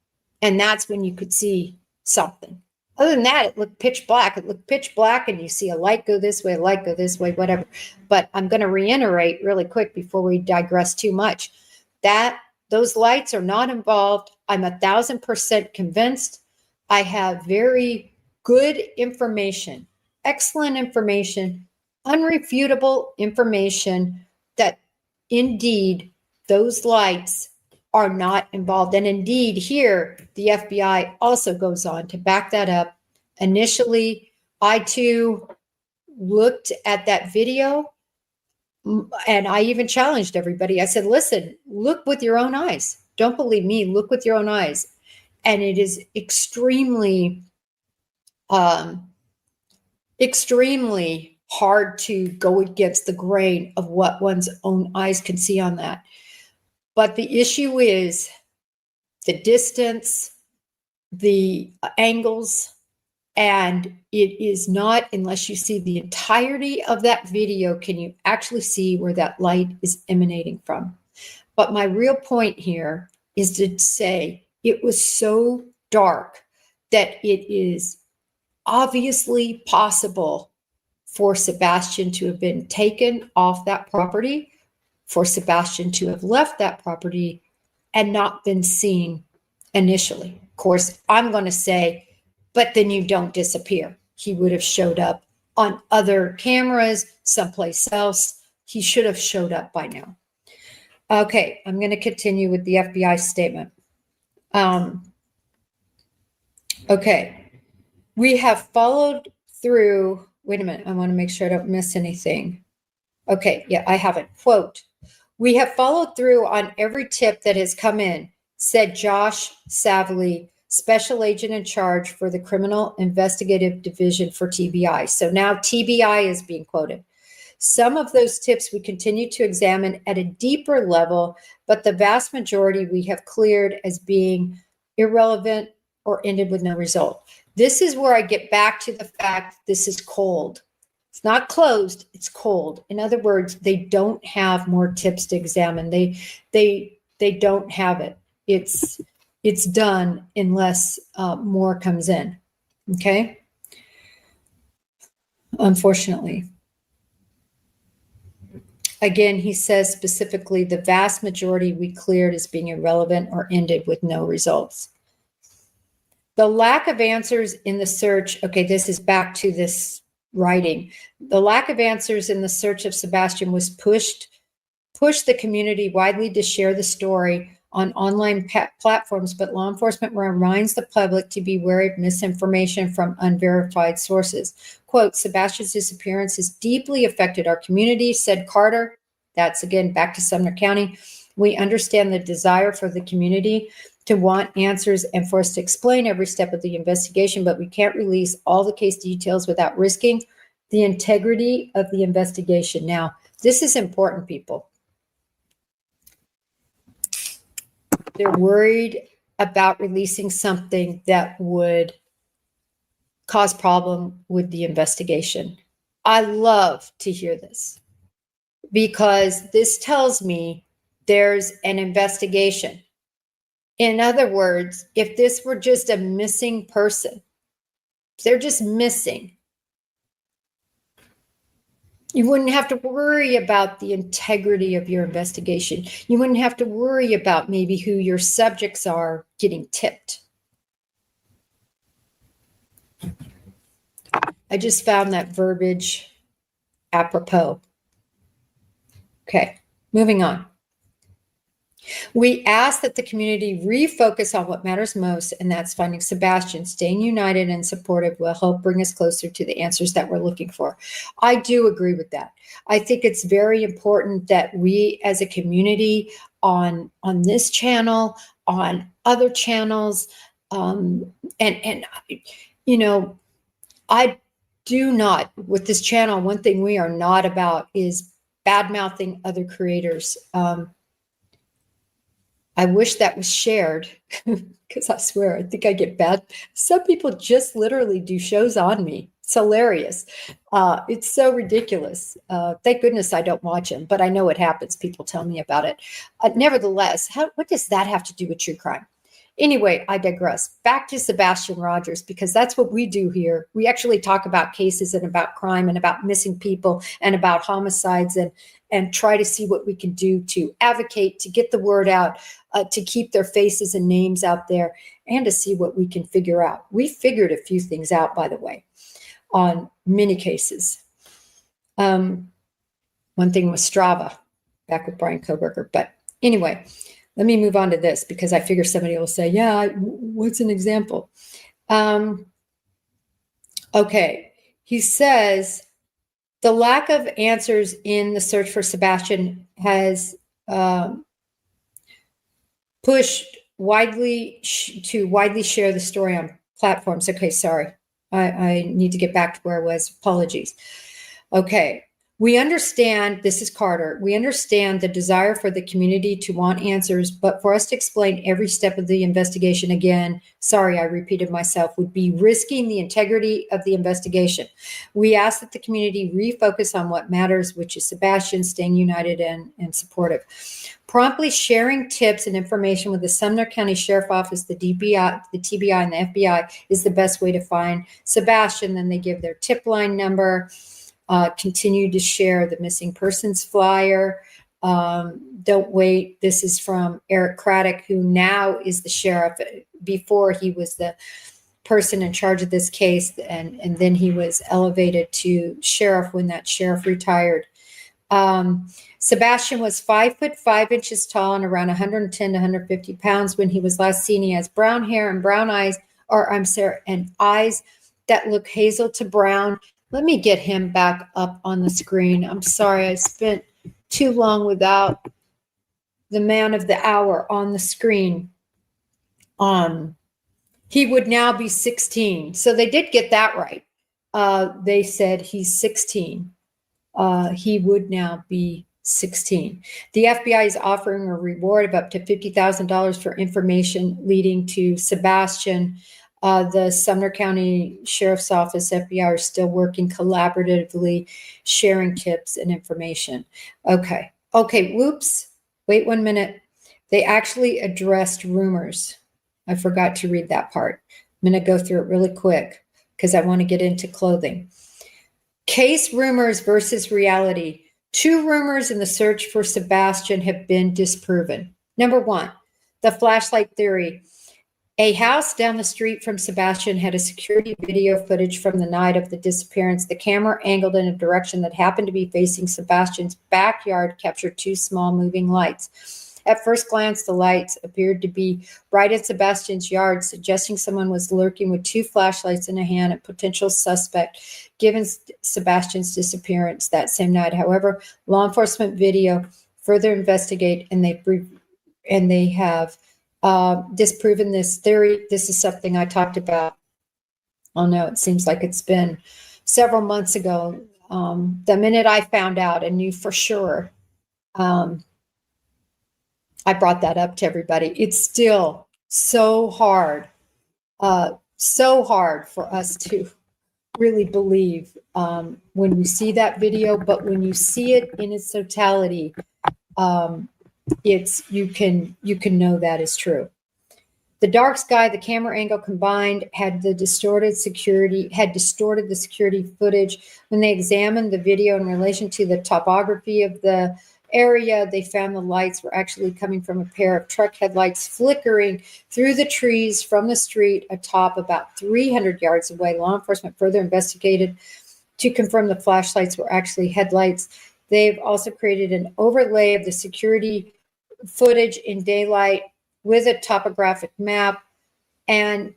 And that's when you could see something. Other than that, it looked pitch black. It looked pitch black, and you see a light go this way, a light go this way, whatever. But I'm going to reiterate really quick before we digress too much that those lights are not involved. I'm 1,000% convinced. I have very good information, excellent information, unrefutable information that indeed those lights are not involved. And indeed here, the FBI also goes on to back that up. Initially, I too looked at that video, and I even challenged everybody. I said, listen, look with your own eyes. Don't believe me, look with your own eyes. And it is extremely, extremely hard to go against the grain of what one's own eyes can see on that. But the issue is the distance, the angles, and it is not, unless you see the entirety of that video, can you actually see where that light is emanating from. But my real point here is to say it was so dark that it is obviously possible for Sebastian to have been taken off that property, for Sebastian to have left that property and not been seen initially. Of course, I'm going to say, but then you don't disappear. He would have showed up on other cameras, someplace else. He should have showed up by now. Okay, I'm going to continue with the FBI statement. Okay, we have followed through. Wait a minute, I want to make sure I don't miss anything. Okay, yeah, I haven't. Quote, we have followed through on every tip that has come in, said Josh Savely, Special Agent in charge for the Criminal Investigative Division for TBI. So now TBI is being quoted. Some of those tips we continue to examine at a deeper level, but the vast majority we have cleared as being irrelevant or ended with no result. This is where I get back to the fact this is cold. It's not closed, it's cold. In other words, they don't have more tips to examine. They don't have it. It's done unless more comes in. Okay? Unfortunately. Again, he says specifically the vast majority we cleared as being irrelevant or ended with no results. The lack of answers in the search, okay, this is back to this writing. The lack of answers in the search of Sebastian was pushed the community widely to share the story on online platforms, but law enforcement reminds the public to be wary of misinformation from unverified sources. Quote, Sebastian's disappearance has deeply affected our community, said Carter. That's again back to Sumner County. We understand the desire for the community to want answers and for us to explain every step of the investigation, but we can't release all the case details without risking the integrity of the investigation. Now, this is important, people. They're worried about releasing something that would cause problem with the investigation. I love to hear this because this tells me there's an investigation. In other words, if this were just a missing person, if they're just missing, you wouldn't have to worry about the integrity of your investigation. You wouldn't have to worry about maybe who your subjects are getting tipped. I just found that verbiage apropos. Okay, moving on. We ask that the community refocus on what matters most, and that's finding Sebastian. Staying united and supportive will help bring us closer to the answers that we're looking for. I do agree with that. I think it's very important that we as a community on this channel, on other channels, and you know, I do not, with this channel, one thing we are not about is bad-mouthing other creators. I wish that was shared because I swear, I think I get bad. Some people just literally do shows on me. It's hilarious. It's so ridiculous. Thank goodness I don't watch them, but I know it happens. People tell me about it. Nevertheless, what does that have to do with true crime? Anyway, I digress. Back to Sebastian Rogers, because that's what we do here. We actually talk about cases and about crime and about missing people and about homicides and try to see what we can do to advocate, to get the word out, to keep their faces and names out there, and to see what we can figure out. We figured a few things out, by the way, on many cases. One thing was Strava, back with Brian Koberger. But anyway, let me move on to this because I figure somebody will say, yeah, what's an example? Okay, he says the lack of answers in the search for Sebastian has pushed widely share the story on platforms. Okay, sorry. I need to get back to where I was. Apologies. Okay. We understand, this is Carter, we understand the desire for the community to want answers, but for us to explain every step of the investigation again, sorry, I repeated myself, would be risking the integrity of the investigation. We ask that the community refocus on what matters, which is Sebastian staying united and supportive. Promptly sharing tips and information with the Sumner County Sheriff Office, the TBI, and the FBI is the best way to find Sebastian. Then they give their tip line number. Continue to share the missing persons flyer. Don't wait. This is from Eric Craddock, who now is the sheriff. Before he was the person in charge of this case, and then he was elevated to sheriff when that sheriff retired. Sebastian was 5'5" tall and around 110 to 150 pounds when he was last seen. He has brown hair and brown eyes, and eyes that look hazel to brown. Let me get him back up on the screen. I'm sorry, I spent too long without the man of the hour on the screen. He would now be 16. So they did get that right. They said he's 16. He would now be 16. The FBI is offering a reward of up to $50,000 for information leading to Sebastian. The Sumner County Sheriff's Office, FBI, are still working collaboratively, sharing tips and information. Okay, whoops. Wait 1 minute. They actually addressed rumors. I forgot to read that part. I'm going to go through it really quick because I want to get into clothing. Case rumors versus reality. 2 rumors in the search for Sebastian have been disproven. Number 1, the flashlight theory. A house down the street from Sebastian had a security video footage from the night of the disappearance. The camera, angled in a direction that happened to be facing Sebastian's backyard, captured 2 small moving lights. At first glance, the lights appeared to be right in Sebastian's yard, suggesting someone was lurking with 2 flashlights in a hand, a potential suspect, given Sebastian's disappearance that same night. However, law enforcement video further investigate, and they have disproven this theory. This is something I talked about. Oh no, it seems like it's been several months ago. The minute I found out and knew for sure, I brought that up to everybody. It's still so hard for us to really believe when you see that video, but when you see it in its totality, you can know that is true. The dark sky, the camera angle combined had distorted the security footage. When they examined the video in relation to the topography of the area, they found the lights were actually coming from a pair of truck headlights flickering through the trees from the street atop about 300 yards away. Law enforcement further investigated to confirm the flashlights were actually headlights. They've also created an overlay of the security footage in daylight with a topographic map, and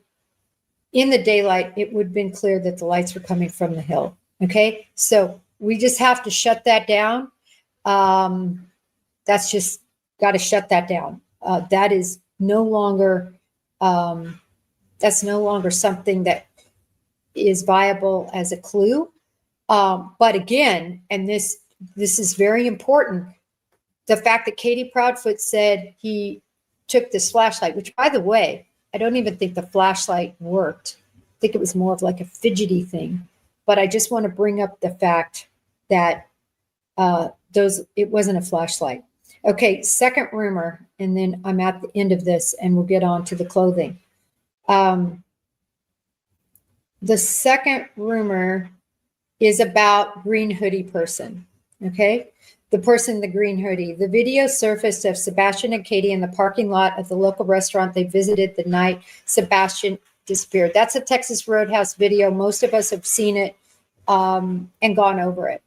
in the daylight it would have been clear that the lights were coming from the hill. Okay, so we just have to shut that down. That's just got to shut that down. That is no longer something that is viable as a clue. But again, and this is very important, the fact that Katie Proudfoot said he took this flashlight, which, by the way, I don't even think the flashlight worked. I think it was more of like a fidgety thing. But I just want to bring up the fact that it wasn't a flashlight. Okay, second rumor, and then I'm at the end of this, and we'll get on to the clothing. The second rumor is about green hoodie person. Okay, the person in the green hoodie. The video surfaced of Sebastian and Katie in the parking lot of the local restaurant they visited the night Sebastian disappeared. That's a Texas Roadhouse video. Most of us have seen it and gone over it.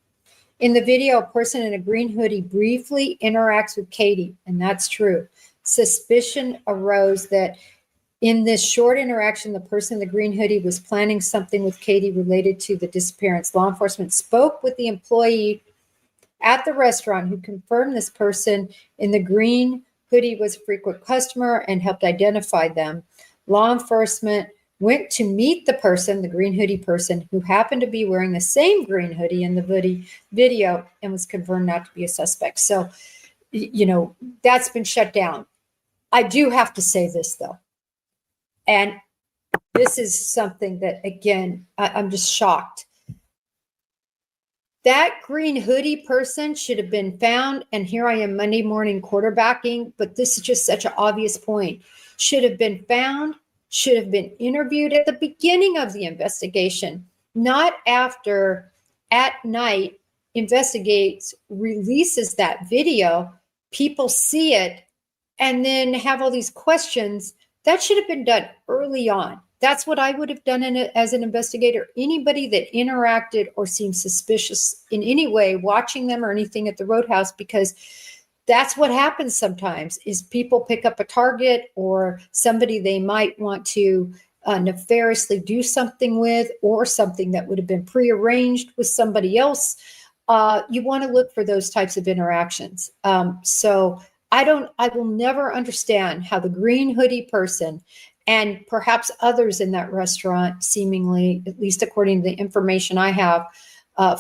In the video, a person in a green hoodie briefly interacts with Katie, and that's true. Suspicion arose that in this short interaction, the person in the green hoodie was planning something with Katie related to the disappearance. Law enforcement spoke with the employee at the restaurant who confirmed this person in the green hoodie was a frequent customer and helped identify them. Law enforcement went to meet the person, the green hoodie person, who happened to be wearing the same green hoodie in the video and was confirmed not to be a suspect. So, that's been shut down. I do have to say this, though. And this is something that, again, I'm just shocked. That green hoodie person should have been found. And here I am Monday morning quarterbacking, but this is just such an obvious point. Should have been found, should have been interviewed at the beginning of the investigation, not after at night investigates, releases that video, people see it, and then have all these questions. That should have been done early on. That's what I would have done as an investigator. Anybody that interacted or seemed suspicious in any way, watching them or anything at the Roadhouse, because that's what happens sometimes is people pick up a target or somebody they might want to nefariously do something with, or something that would have been prearranged with somebody else. You want to look for those types of interactions. So I will never understand how the green hoodie person and perhaps others in that restaurant, seemingly, at least according to the information I have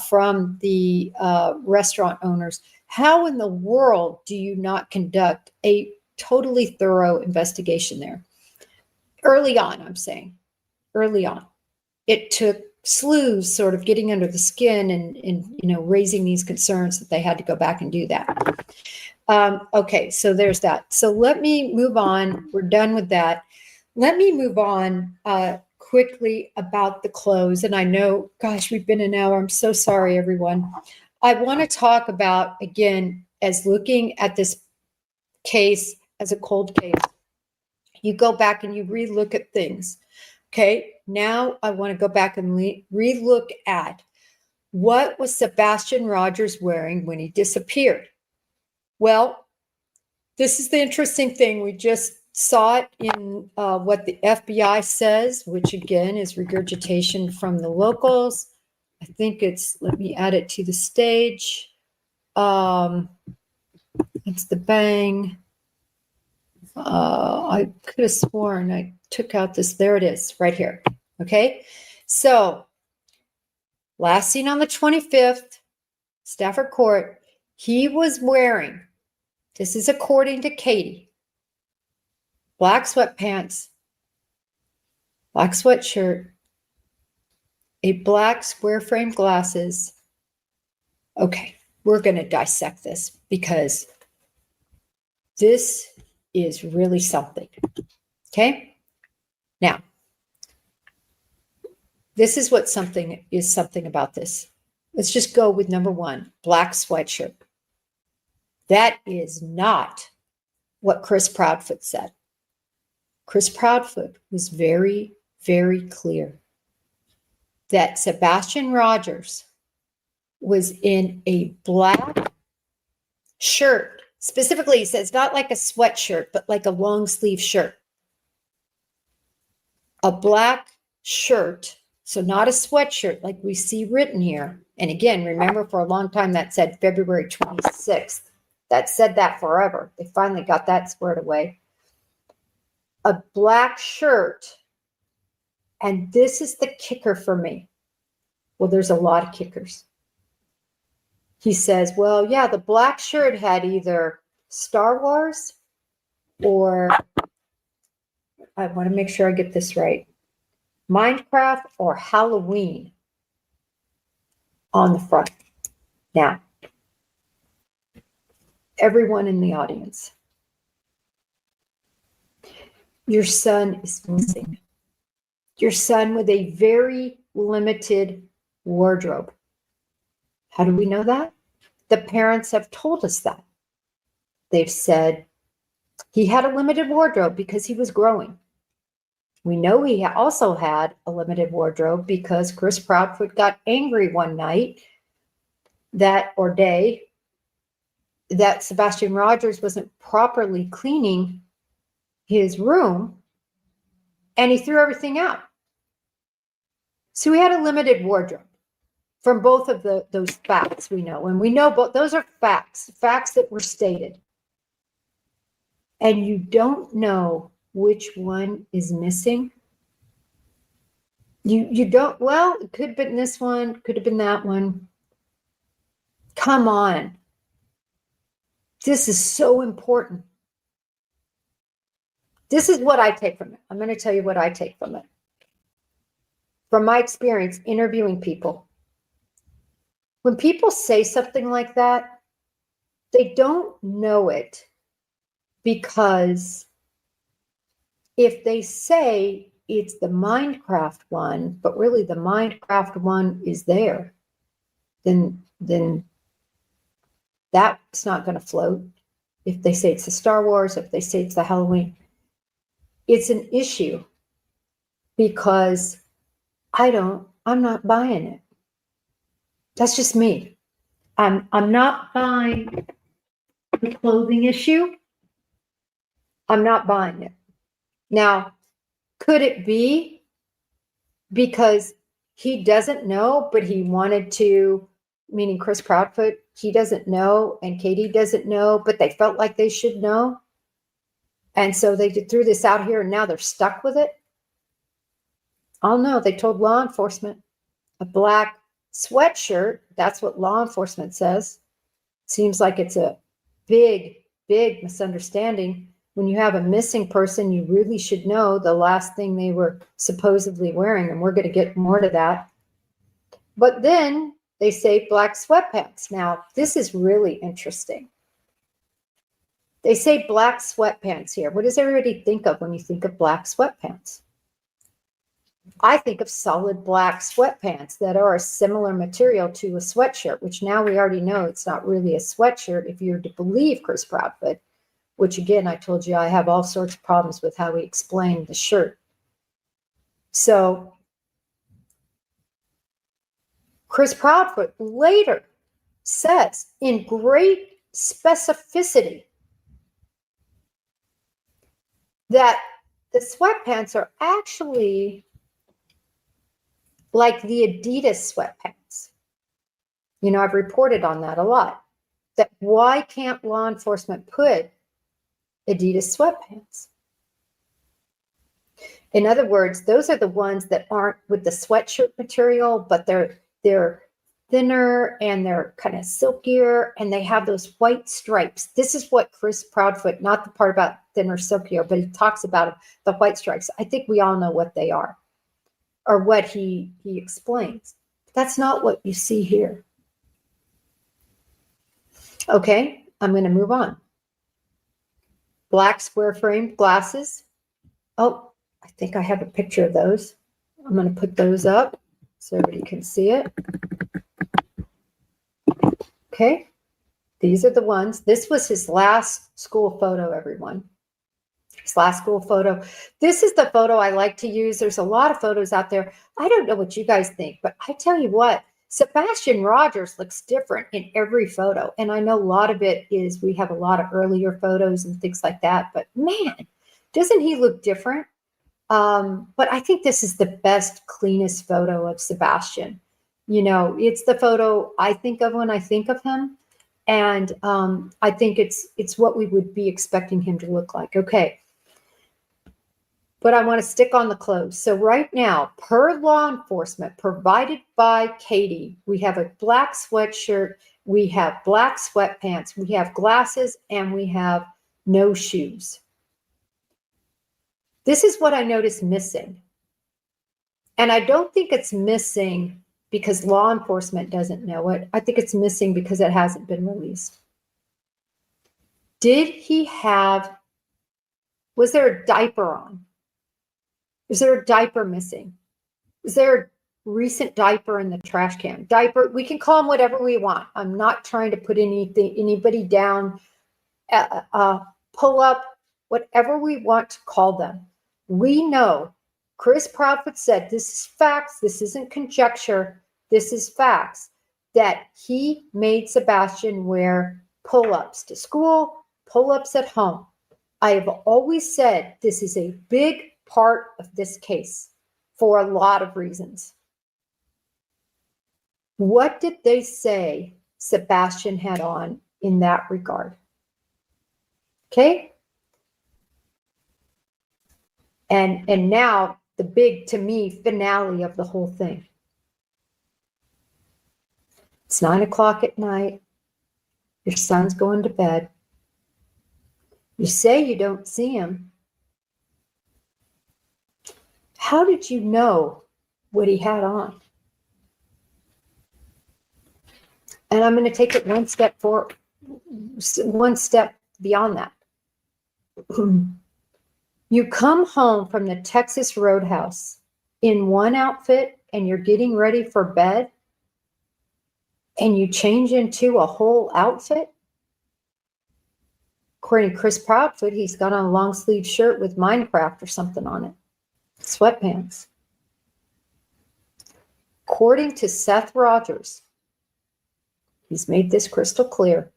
from the restaurant owners, how in the world do you not conduct a totally thorough investigation there? Early on, I'm saying, early on. It took sleuths sort of getting under the skin and raising these concerns that they had to go back and do that. Okay, so there's that. So let me move on. We're done with that. Let me move on quickly about the clothes. And I know, gosh, we've been an hour. I'm so sorry, everyone. I want to talk about, again, as looking at this case as a cold case, you go back and you relook at things. Okay, now I want to go back and relook at what was Sebastian Rogers wearing when he disappeared. Well, this is the interesting thing. We just saw it in what the FBI says, which again is regurgitation from the locals. I think let me add it to the stage. It's the bang. I could have sworn I took out this. There it is, right here. Okay. So last seen on the 25th, Stafford Court, he was wearing, this is according to Katie, black sweatpants, black sweatshirt, a black square frame glasses. Okay, we're going to dissect this because this is really something. Okay? Now, this is what something about this. Let's just go with number one, black sweatshirt. That is not what Chris Proudfoot said. Chris Proudfoot was very, very clear that Sebastian Rogers was in a black shirt. Specifically, he says not like a sweatshirt, but like a long sleeve shirt. A black shirt, so not a sweatshirt like we see written here. And again, remember, for a long time that said February 26th. That said that forever. They finally got that squared away. A black shirt. And this is the kicker for me. Well, there's a lot of kickers. He says, well, yeah, the black shirt had either Star Wars or I want to make sure I get this right, Minecraft or Halloween on the front. Now, everyone in the audience, your son is missing. Your son with a very limited wardrobe. How do we know that? The parents have told us that. They've said he had a limited wardrobe because he was growing. We know he also had a limited wardrobe because Chris Proudfoot got angry one night that Sebastian Rogers wasn't properly cleaning his room, and he threw everything out. So he had a limited wardrobe from both of those facts we know. And we know both, those are facts that were stated. And you don't know which one is missing. You don't, well, it could have been this one, could have been that one. Come on. This is so important. This is what I take from it. I'm going to tell you what I take from it. From my experience interviewing people, when people say something like that, they don't know it because if they say it's the Minecraft one, but really the Minecraft one is there, then that's not going to float. If they say it's the Star Wars, if they say it's the Halloween, it's an issue because I'm not buying it. That's just me. I'm not buying the clothing issue. I'm not buying it. Now, could it be because he doesn't know, but he wanted to, meaning Chris Proudfoot, he doesn't know and Katie doesn't know, but they felt like they should know. And so they threw this out here and now they're stuck with it. Oh no, they told law enforcement a black sweatshirt. That's what law enforcement says. Seems like it's a big misunderstanding. When you have a missing person, you really should know the last thing they were supposedly wearing. And we're going to get more to that. But then they say black sweatpants. Now, this is really interesting. They say black sweatpants here. What does everybody think of when you think of black sweatpants? I think of solid black sweatpants that are a similar material to a sweatshirt, which now we already know it's not really a sweatshirt if you're to believe Chris Proudfoot, which again, I told you I have all sorts of problems with how he explained the shirt. So Chris Proudfoot later says in great specificity that the sweatpants are actually like the Adidas sweatpants. You know, I've reported on that a lot. That why can't law enforcement put Adidas sweatpants? In other words, those are the ones that aren't with the sweatshirt material, but they're thinner and they're kind of silkier and they have those white stripes. This is what Chris Proudfoot, not the part about thinner, silkier, but he talks about the white stripes. I think we all know what they are or what he explains. That's not what you see here. Okay, I'm going to move on. Black square frame glasses. Oh, I think I have a picture of those. I'm going to put those up so everybody can see it. Okay, these are the ones. This was his last school photo, everyone. His last school photo. This is the photo I like to use. There's a lot of photos out there. I don't know what you guys think, but I tell you what, Sebastian Rogers looks different in every photo. And I know a lot of it is we have a lot of earlier photos and things like that. But man, doesn't he look different? But I think this is the best, cleanest photo of Sebastian. You know, it's the photo I think of when I think of him. And I think it's what we would be expecting him to look like. Okay. But I want to stick on the clothes. So right now, per law enforcement provided by Katie, we have a black sweatshirt, we have black sweatpants, we have glasses, and we have no shoes. This is what I noticed missing. And I don't think it's missing because law enforcement doesn't know it. I think it's missing because it hasn't been released. Was there a diaper on? Is there a diaper missing? Is there a recent diaper in the trash can? Diaper, we can call them whatever we want. I'm not trying to put anybody down, pull up, whatever we want to call them. We know, Chris Proudfoot said, this is facts, this isn't conjecture, this is facts, that he made Sebastian wear pull-ups to school, pull-ups at home. I have always said this is a big part of this case for a lot of reasons. What did they say Sebastian had on in that regard? Okay. And now the big, to me, finale of the whole thing. It's 9 o'clock at night. Your son's going to bed. You say you don't see him. How did you know what he had on? And I'm going to take it one step beyond that. You come home from the Texas Roadhouse in one outfit and you're getting ready for bed and you change into a whole outfit. According to Chris Proudfoot, he's got on a long sleeve shirt with Minecraft or something on it. Sweatpants. According to Seth Rogers, he's made this crystal clear.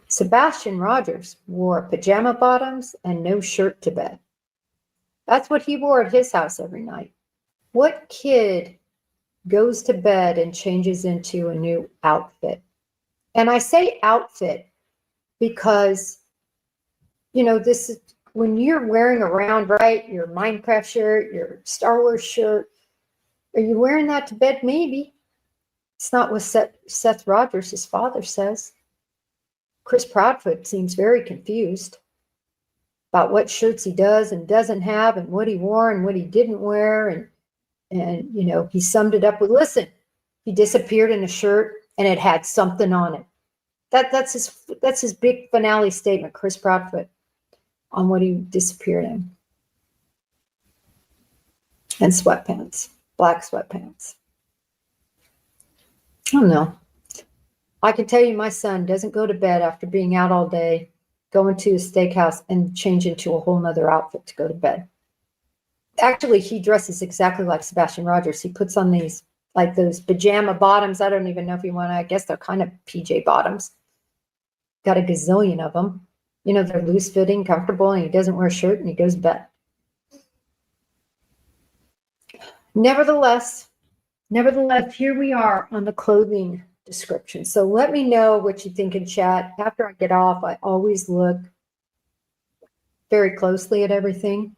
Sebastian Rogers wore pajama bottoms and no shirt to bed. That's what he wore at his house every night. What kid goes to bed and changes into a new outfit? And I say outfit because, you know, this is when you're wearing around, right, your Minecraft shirt, your Star Wars shirt, are you wearing that to bed? Maybe. It's not what Seth Rogers, his father, says. Chris Proudfoot seems very confused about what shirts he does and doesn't have and what he wore and what he didn't wear. And you know, he summed it up with, listen, he disappeared in a shirt and it had something on it. That's his big finale statement, Chris Proudfoot, on what he disappeared in. And sweatpants, black sweatpants. I don't know. I can tell you my son doesn't go to bed after being out all day, going to a steakhouse and change into a whole nother outfit to go to bed. Actually, he dresses exactly like Sebastian Rogers. He puts on these, like those pajama bottoms. I don't even know if you want to, I guess they're kind of PJ bottoms. Got a gazillion of them. You know, they're loose fitting, comfortable, and he doesn't wear a shirt and he goes to bed. Nevertheless, here we are on the clothing description. So let me know what you think in chat. After I get off, I always look very closely at everything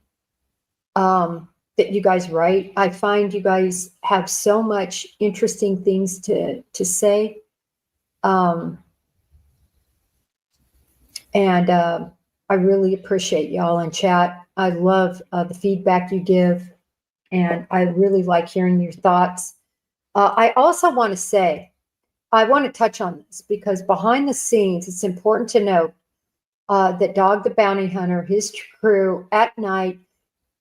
that you guys write. I find you guys have so much interesting things to say. I really appreciate y'all in chat. I love the feedback you give, and I really like hearing your thoughts. I also want to say, I want to touch on this because behind the scenes, it's important to note that Dog the Bounty Hunter, his crew at night,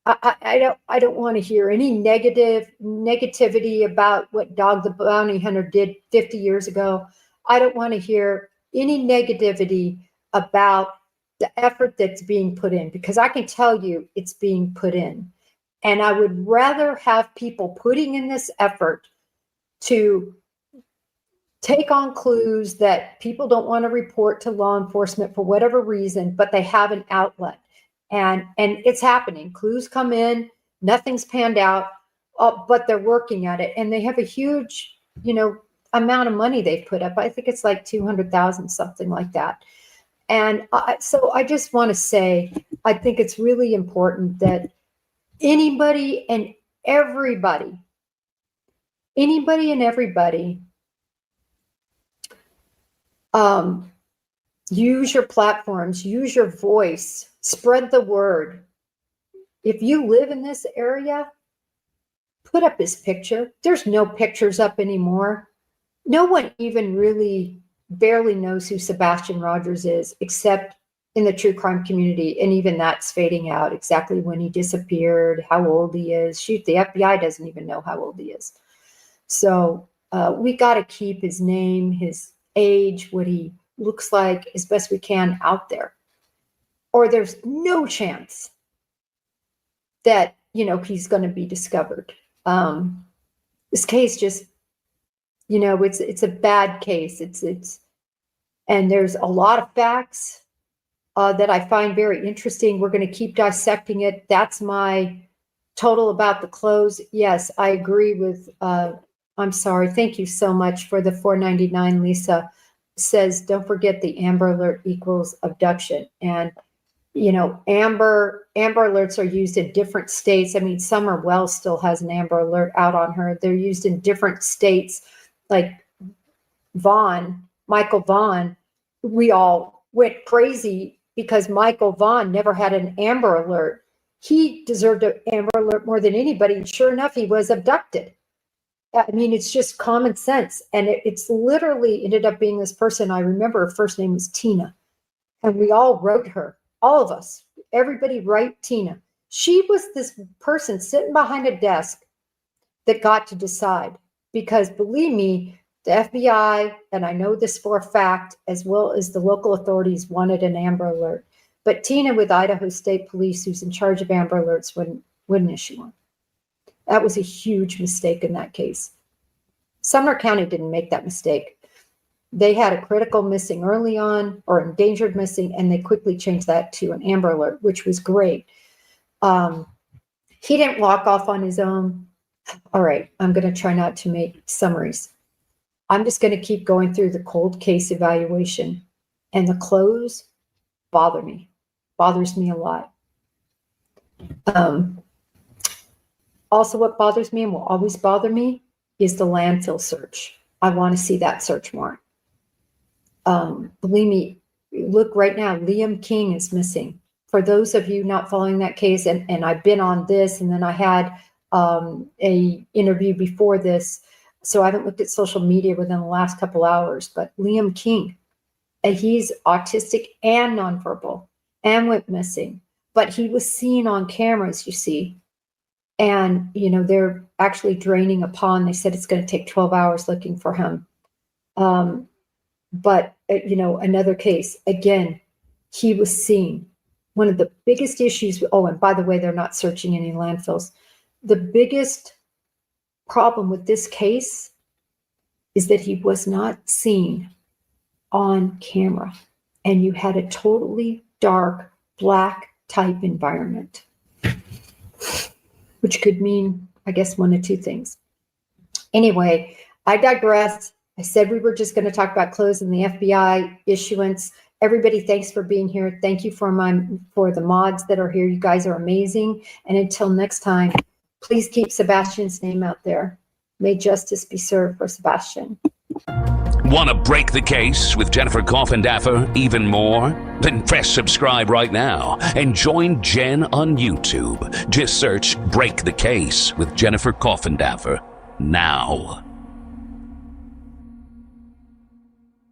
I don't want to hear any negativity about what Dog the Bounty Hunter did 50 years ago. I don't want to hear any negativity about the effort that's being put in, because I can tell you it's being put in. And I would rather have people putting in this effort to take on clues that people don't want to report to law enforcement for whatever reason, but they have an outlet. And it's happening. Clues come in, nothing's panned out, but they're working at it. And they have a huge, amount of money they've put up. I think it's like 200,000, something like that. And so I just want to say, I think it's really important that anybody and everybody use your platforms, use your voice, spread the word, if you live in this area, put up his picture. There's no pictures up anymore. No one even really barely knows who Sebastian Rogers is, except in the true crime community. And even that's fading out, exactly when he disappeared, how old he is. Shoot, the FBI doesn't even know how old he is. So we got to keep his name, his age, what he looks like as best we can out there. Or there's no chance that, he's going to be discovered. This case just, it's a bad case. And there's a lot of facts that I find very interesting. We're going to keep dissecting it. That's my total about the close. Yes, I agree with, I'm sorry. Thank you so much for the $4.99. Lisa says, don't forget the Amber Alert equals abduction. And Amber alerts are used in different states. I mean, Summer Wells still has an Amber Alert out on her. They're used in different states. Like Michael Vaughn, we all went crazy because Michael Vaughn never had an Amber Alert. He deserved an Amber Alert more than anybody. And sure enough, he was abducted. I mean, it's just common sense. And it's literally ended up being this person. I remember her first name was Tina. And we all wrote her. All of us, everybody write Tina. She was this person sitting behind a desk that got to decide, because believe me, the FBI, and I know this for a fact, as well as the local authorities, wanted an Amber Alert. But Tina with Idaho State Police, who's in charge of Amber Alerts, wouldn't issue one. That was a huge mistake in that case. Sumner County didn't make that mistake. They had a critical missing early on, or endangered missing, and they quickly changed that to an Amber Alert, which was great. He didn't walk off on his own. All right, I'm going to try not to make summaries. I'm just going to keep going through the cold case evaluation, and the close bothers me a lot. Also, what bothers me and will always bother me is the landfill search. I want to see that search warrant. Believe me, look right now, Liam King is missing. For those of you not following that case, and I've been on this, and then I had a interview before this, so I haven't looked at social media within the last couple hours, but Liam King, he's autistic and nonverbal and went missing, but he was seen on cameras, you see, and, they're actually draining a pond. They said it's going to take 12 hours looking for him. But, another case, again, he was seen. One of the biggest issues, and by the way, they're not searching any landfills. The biggest problem with this case is that he was not seen on camera, and you had a totally dark, black type environment, which could mean, I guess, one of two things. Anyway, I digress. I said we were just going to talk about clothes and the FBI issuance. Everybody, thanks for being here. Thank you for the mods that are here. You guys are amazing. And until next time, please keep Sebastian's name out there. May justice be served for Sebastian. Want to break the case with Jennifer Coffindaffer even more? Then press subscribe right now and join Jen on YouTube. Just search Break the Case with Jennifer Coffindaffer now.